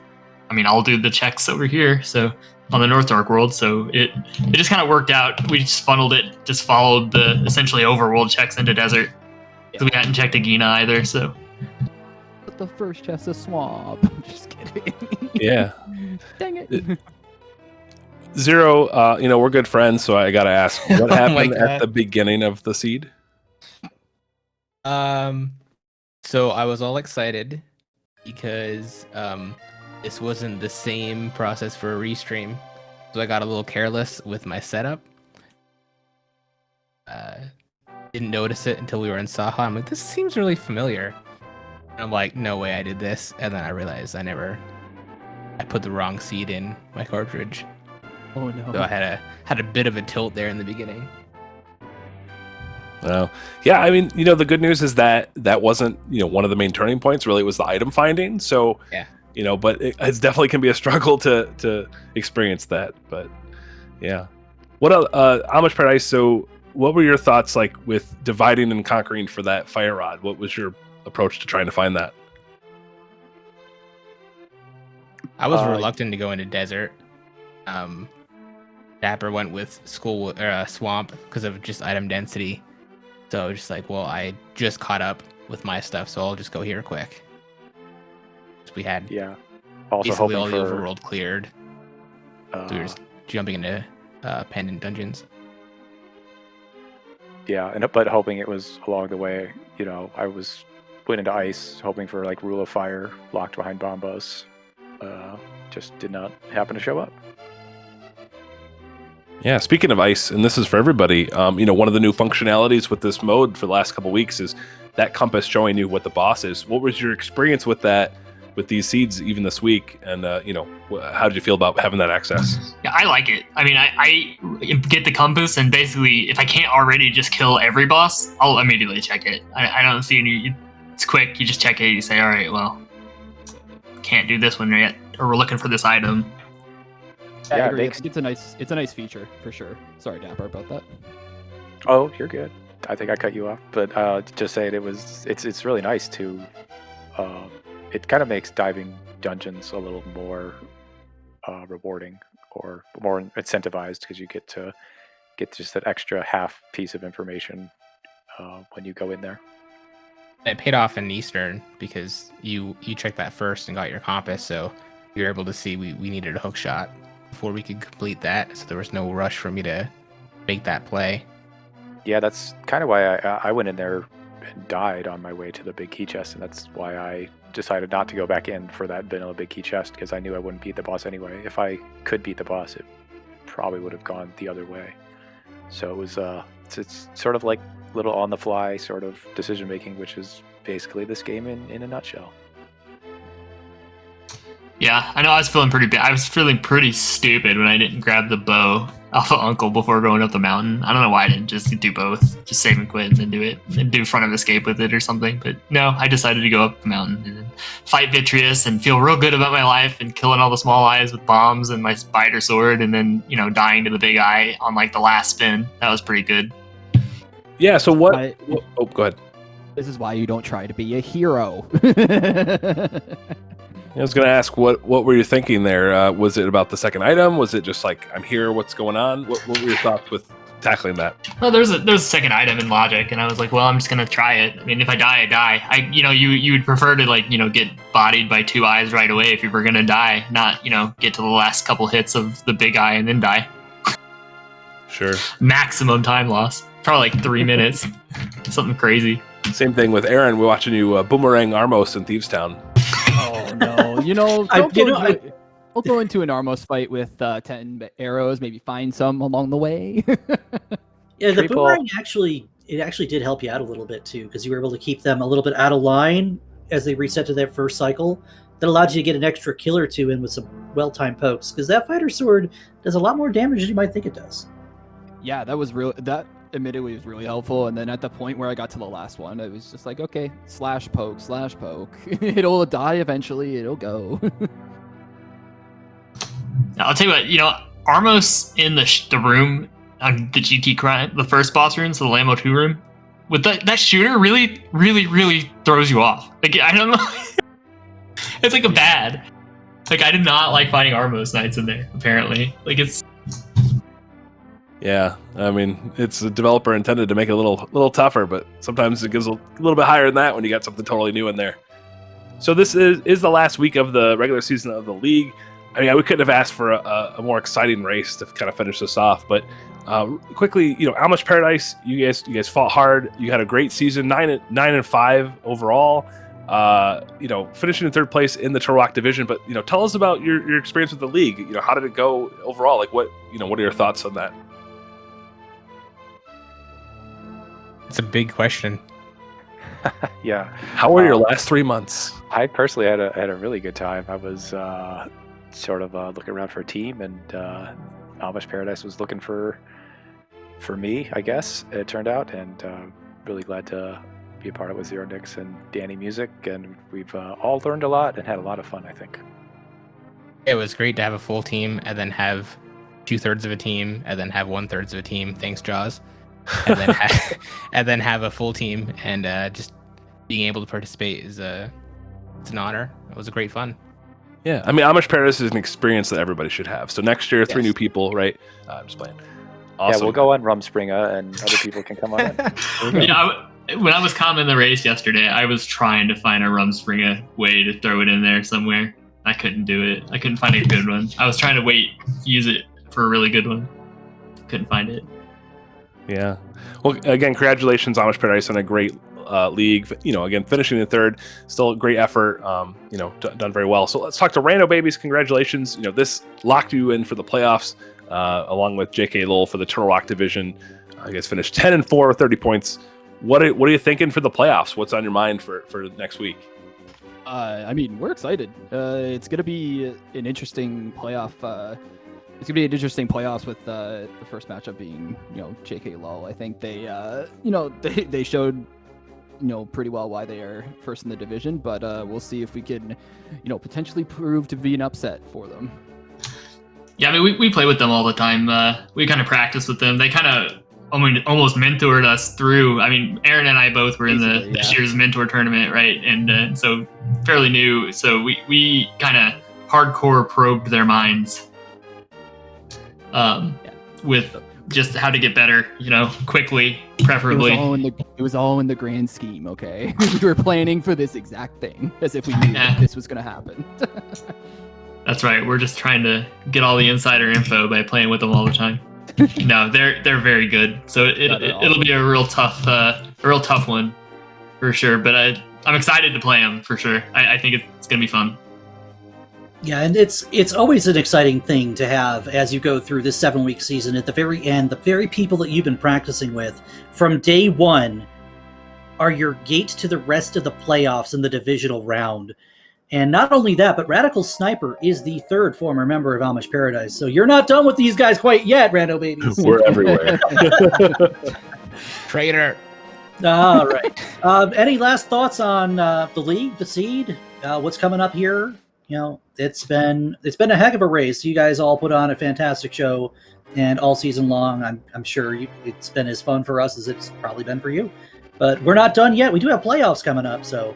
I'll do the checks over here. So on the North Dark World, so it just kind of worked out. We just funneled it, just followed the essentially overworld checks into desert. Yeah. So we hadn't checked Agina either, so. But the first chest is swamp. I'm just kidding. Yeah. Dang it. Zero, we're good friends, so I gotta ask, what happened at the beginning of the seed? So I was all excited because this wasn't the same process for a restream, so I got a little careless with my setup. Didn't notice it until we were in Saha. I'm like, this seems really familiar. And I'm like, no way I did this, and then I realized I put the wrong seed in my cartridge. Oh no! So I had a bit of a tilt there in the beginning. Yeah, I mean, the good news is that wasn't, one of the main turning points. Really, it was the item finding. So, Yeah. But it definitely can be a struggle to experience that. But yeah, what else? Amish Paradise. So, what were your thoughts like with dividing and conquering for that fire rod? What was your approach to trying to find that? I was reluctant to go into desert. Dapper went with school swamp because of just item density. So just like, well, I just caught up with my stuff, so I'll just go here quick. We had also basically hoping all the for overworld cleared. So we were just jumping into pendant dungeons. Yeah, but hoping it was along the way. I went into ice, hoping for like Rule of Fire locked behind bombos. Just did not happen to show up. Yeah, speaking of ice, and this is for everybody, one of the new functionalities with this mode for the last couple of weeks is that compass showing you what the boss is. What was your experience with that, with these seeds, even this week? And, how did you feel about having that access? Yeah, I like it. I mean, I get the compass, and basically, if I can't already just kill every boss, I'll immediately check it. I don't see any. It's quick. You just check it. You say, all right, well, can't do this one yet, or we're looking for this item. I Yeah, agree. It's a nice feature for sure. Sorry, Dapper, about that. Oh, you're good. I think I cut you off, but just saying it's really nice to. It kind of makes diving dungeons a little more rewarding or more incentivized because you get just that extra half piece of information when you go in there. It paid off in Eastern because you checked that first and got your compass, so you were able to see we needed a hook shot before we could complete that, so there was no rush for me to make that play. Yeah, that's kind of why I went in there and died on my way to the big key chest, and that's why I decided not to go back in for that vanilla big key chest, because I knew I wouldn't beat the boss anyway. If I could beat the boss, it probably would have gone the other way. So it was it's sort of like little on the fly sort of decision making, which is basically this game in a nutshell. Yeah, I know. I was feeling pretty bad. I was feeling pretty stupid when I didn't grab the bow off of Uncle before going up the mountain. I don't know why I didn't just do both. Just save and quit and then do it. And do front of escape with it or something. But no, I decided to go up the mountain and then fight Vitreous and feel real good about my life and killing all the small eyes with bombs and my spider sword and then, dying to the big eye on like the last spin. That was pretty good. Yeah, so what... Oh, go ahead. This is why you don't try to be a hero. I was going to ask, what were you thinking there? Was it about the second item? Was it just like, I'm here, what's going on? What were your thoughts with tackling that? Well, there's a second item in logic, and I was like, well, I'm just going to try it. I mean, if I die, I die. You would prefer to, get bodied by two eyes right away if you were going to die, not, get to the last couple hits of the big eye and then die. Sure. Maximum time loss. Probably like 3 minutes. Something crazy. Same thing with Aaron. We're watching you boomerang Armos in Thieves Town. Oh no! I'll go into an Armos fight with 10 arrows. Maybe find some along the way. Yeah, the boomerang actually did help you out a little bit too, because you were able to keep them a little bit out of line as they reset to their first cycle. That allowed you to get an extra kill or two in with some well-timed pokes, because that fighter sword does a lot more damage than you might think it does. Yeah, that admittedly was really helpful. And then at the point where I got to the last one, it was just like, okay, slash poke. It'll die eventually. It'll go. I'll tell you what, Armos in the room on the GT crime, the first boss room, so the Lambo 2 room, with that shooter really, really, really throws you off. Like, I don't know. It's like a bad. Like, I did not like fighting Armos Knights in there, apparently. Like, it's... Yeah, I mean, it's a developer intended to make it a little tougher, but sometimes it gives a little bit higher than that when you got something totally new in there. So this is the last week of the regular season of the league. I mean, we couldn't have asked for a more exciting race to kind of finish this off. But quickly, Amish Paradise, you guys fought hard. You had a great season, 9-5 overall. Finishing in third place in the Turtle Rock division. But tell us about your experience with the league. How did it go overall? Like, what are your thoughts on that? It's a big question. Yeah. How were your last 3 months? I personally had a really good time. I was sort of looking around for a team, and Amish Paradise was looking for for me, I guess, it turned out, and really glad to be a part of it with Zero Nix and Danny Music, and we've all learned a lot and had a lot of fun, I think. It was great to have a full team and then have 2/3 of a team and then have 1/3 of a team. Thanks, Jaws. And then and then have a full team, and just being able to participate is it's an honor. It was a great fun. Yeah, I mean, Amish Paradise is an experience that everybody should have. So next year, 3 new people, right? I'm just playing. Awesome. Yeah, we'll go on Rumspringa, and other people can come on in. Yeah, when I was commenting the race yesterday, I was trying to find a Rumspringa way to throw it in there somewhere. I couldn't do it. I couldn't find a good one. I was trying to use it for a really good one. Couldn't find it. Yeah. Well, again, congratulations, Amish Paradise, on a great league. Again, finishing the 3rd, still a great effort. Done very well. So let's talk to Rando Babies. Congratulations. This locked you in for the playoffs, along with JK Lowell for the Turtle Rock division. You guys finished 10-4 with 30 points. What are you thinking for the playoffs? What's on your mind for next week? I mean, we're excited. It's gonna be an interesting playoff. It's gonna be an interesting playoffs with the first matchup being, JK Lowell. I think they, they showed, pretty well why they are first in the division. But we'll see if we can, potentially prove to be an upset for them. Yeah, I mean, we play with them all the time. We kind of practice with them. They kind of almost mentored us through. I mean, Aaron and I both were in this year's mentor tournament, right? And so fairly new. So we kind of hardcore probed their minds with just how to get better, quickly, preferably. It was all in the grand scheme, okay? We were planning for this exact thing, as if we knew that this was going to happen. That's right. We're just trying to get all the insider info by playing with them all the time. No, they're very good. So it'll be a real tough one for sure. But I'm excited to play them for sure. I think it's gonna be fun. Yeah, and it's always an exciting thing to have as you go through this 7-week season. At the very end, the very people that you've been practicing with from day one are your gate to the rest of the playoffs in the divisional round. And not only that, but Radical Sniper is the 3rd former member of Amish Paradise. So you're not done with these guys quite yet, Rando Babies. We're everywhere. Traitor. All right. Any last thoughts on the league, the seed, what's coming up here? It's been a heck of a race. You guys all put on a fantastic show, and all season long, I'm sure it's been as fun for us as it's probably been for you. But we're not done yet. We do have playoffs coming up, so.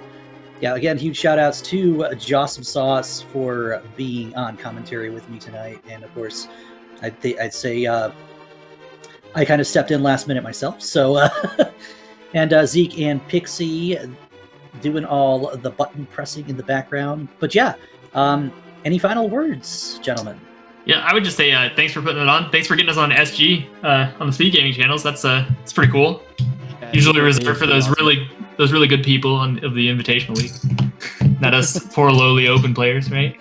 Yeah, again, huge shout-outs to Jossum Sauce for being on commentary with me tonight. And, of course, I'd say I kind of stepped in last minute myself. So, and Zeke and Pixie doing all the button pressing in the background. But, yeah, any final words, gentlemen? Yeah, I would just say thanks for putting it on. Thanks for getting us on SG on the SpeedGaming channels. It's pretty cool. Yeah, usually reserved for those really good people of the Invitational League. Not us poor lowly open players, right?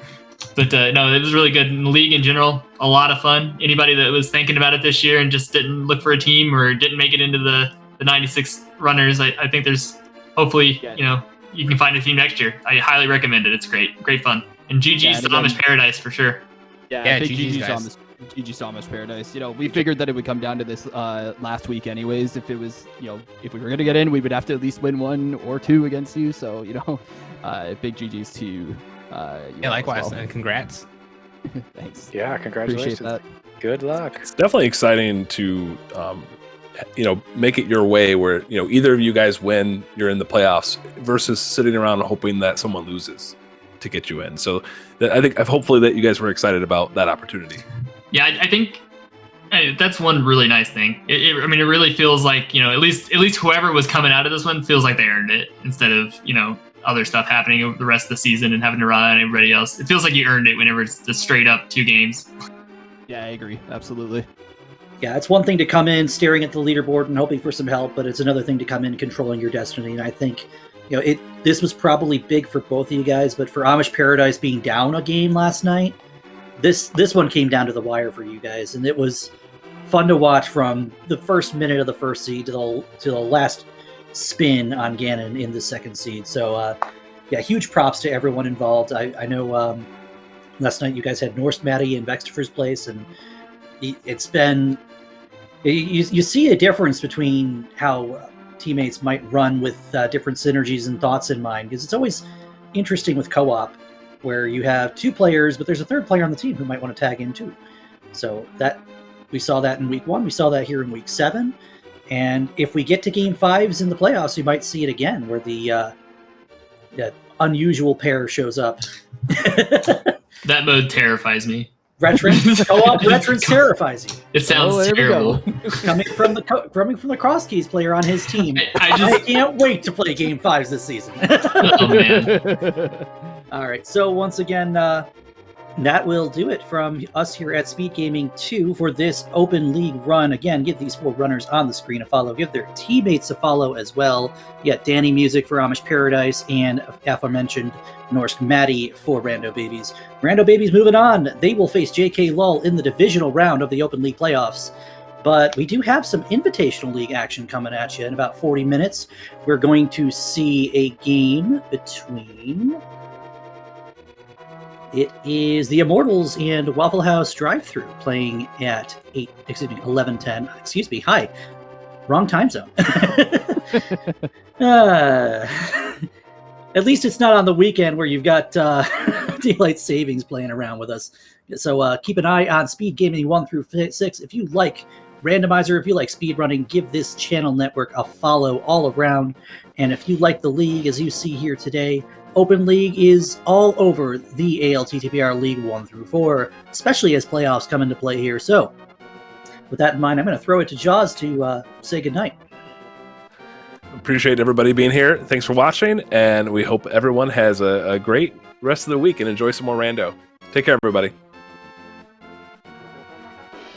But no, it was really good. In the league in general, a lot of fun. Anybody that was thinking about it this year and just didn't look for a team or didn't make it into the 96 runners, I think there's hopefully, you can find a team next year. I highly recommend it. It's great fun. And GG's to Amish Paradise for sure. Yeah, GG's Amish Paradise. We figured that it would come down to this last week anyways. If it was, if we were going to get in, we would have to at least win 1 or 2 against you. So, big GG's to you. Yeah, likewise. And congrats. Thanks. Yeah, congratulations. Appreciate that. Good luck. It's definitely exciting to, make it your way where, either of you guys win, you're in the playoffs versus sitting around hoping that someone loses to get you in. So I think hopefully that you guys were excited about that opportunity. Yeah, I think that's one really nice thing. It really feels like, at least whoever was coming out of this one feels like they earned it instead of, other stuff happening over the rest of the season and having to rely on everybody else. It feels like you earned it whenever it's just straight up 2 games. Yeah, I agree. Absolutely. Yeah, it's one thing to come in staring at the leaderboard and hoping for some help, but it's another thing to come in controlling your destiny. And I think, this was probably big for both of you guys, but for Amish Paradise being down a game last night, this one came down to the wire for you guys, and it was fun to watch from the first minute of the first seed to the last spin on Ganon in the second seed. So, huge props to everyone involved. I know last night you guys had Norse Matty in Vex to first place, and it's been You see a difference between how teammates might run with different synergies and thoughts in mind, because it's always interesting with co-op where you have 2 players, but there's a 3rd player on the team who might want to tag in too. So that we saw that in week 1, we saw that here in week 7, and if we get to game 5s in the playoffs, you might see it again where the unusual pair shows up. That mode terrifies me. Veterans, co-op veterans terrifies you. It sounds terrible. Coming from the Cross Keys player on his team, I can't wait to play Game 5s this season. Oh man! All right, so once again, that will do it from us here at Speed Gaming 2 for this Open League run. Again, give these 4 runners on the screen a follow. Give their teammates a follow as well. You got Danny Music for Amish Paradise and aforementioned Norsk Maddie for Rando Babies. Rando Babies moving on. They will face JK Lull in the divisional round of the Open League playoffs. But we do have some Invitational League action coming at you in about 40 minutes. We're going to see a game between... It is the Immortals and Waffle House Drive-Thru playing at 11:10. Excuse me. Hi. Wrong time zone. At least it's not on the weekend where you've got daylight savings playing around with us. So keep an eye on Speed Gaming 1 through 6. If you like Randomizer, if you like speedrunning, give this channel network a follow all around. And if you like the league, as you see here today, Open League is all over the ALTTPR League 1 through 4, especially as playoffs come into play here. So, with that in mind, I'm going to throw it to Jaws to say goodnight. Appreciate everybody being here. Thanks for watching, and we hope everyone has a great rest of the week and enjoy some more Rando. Take care, everybody.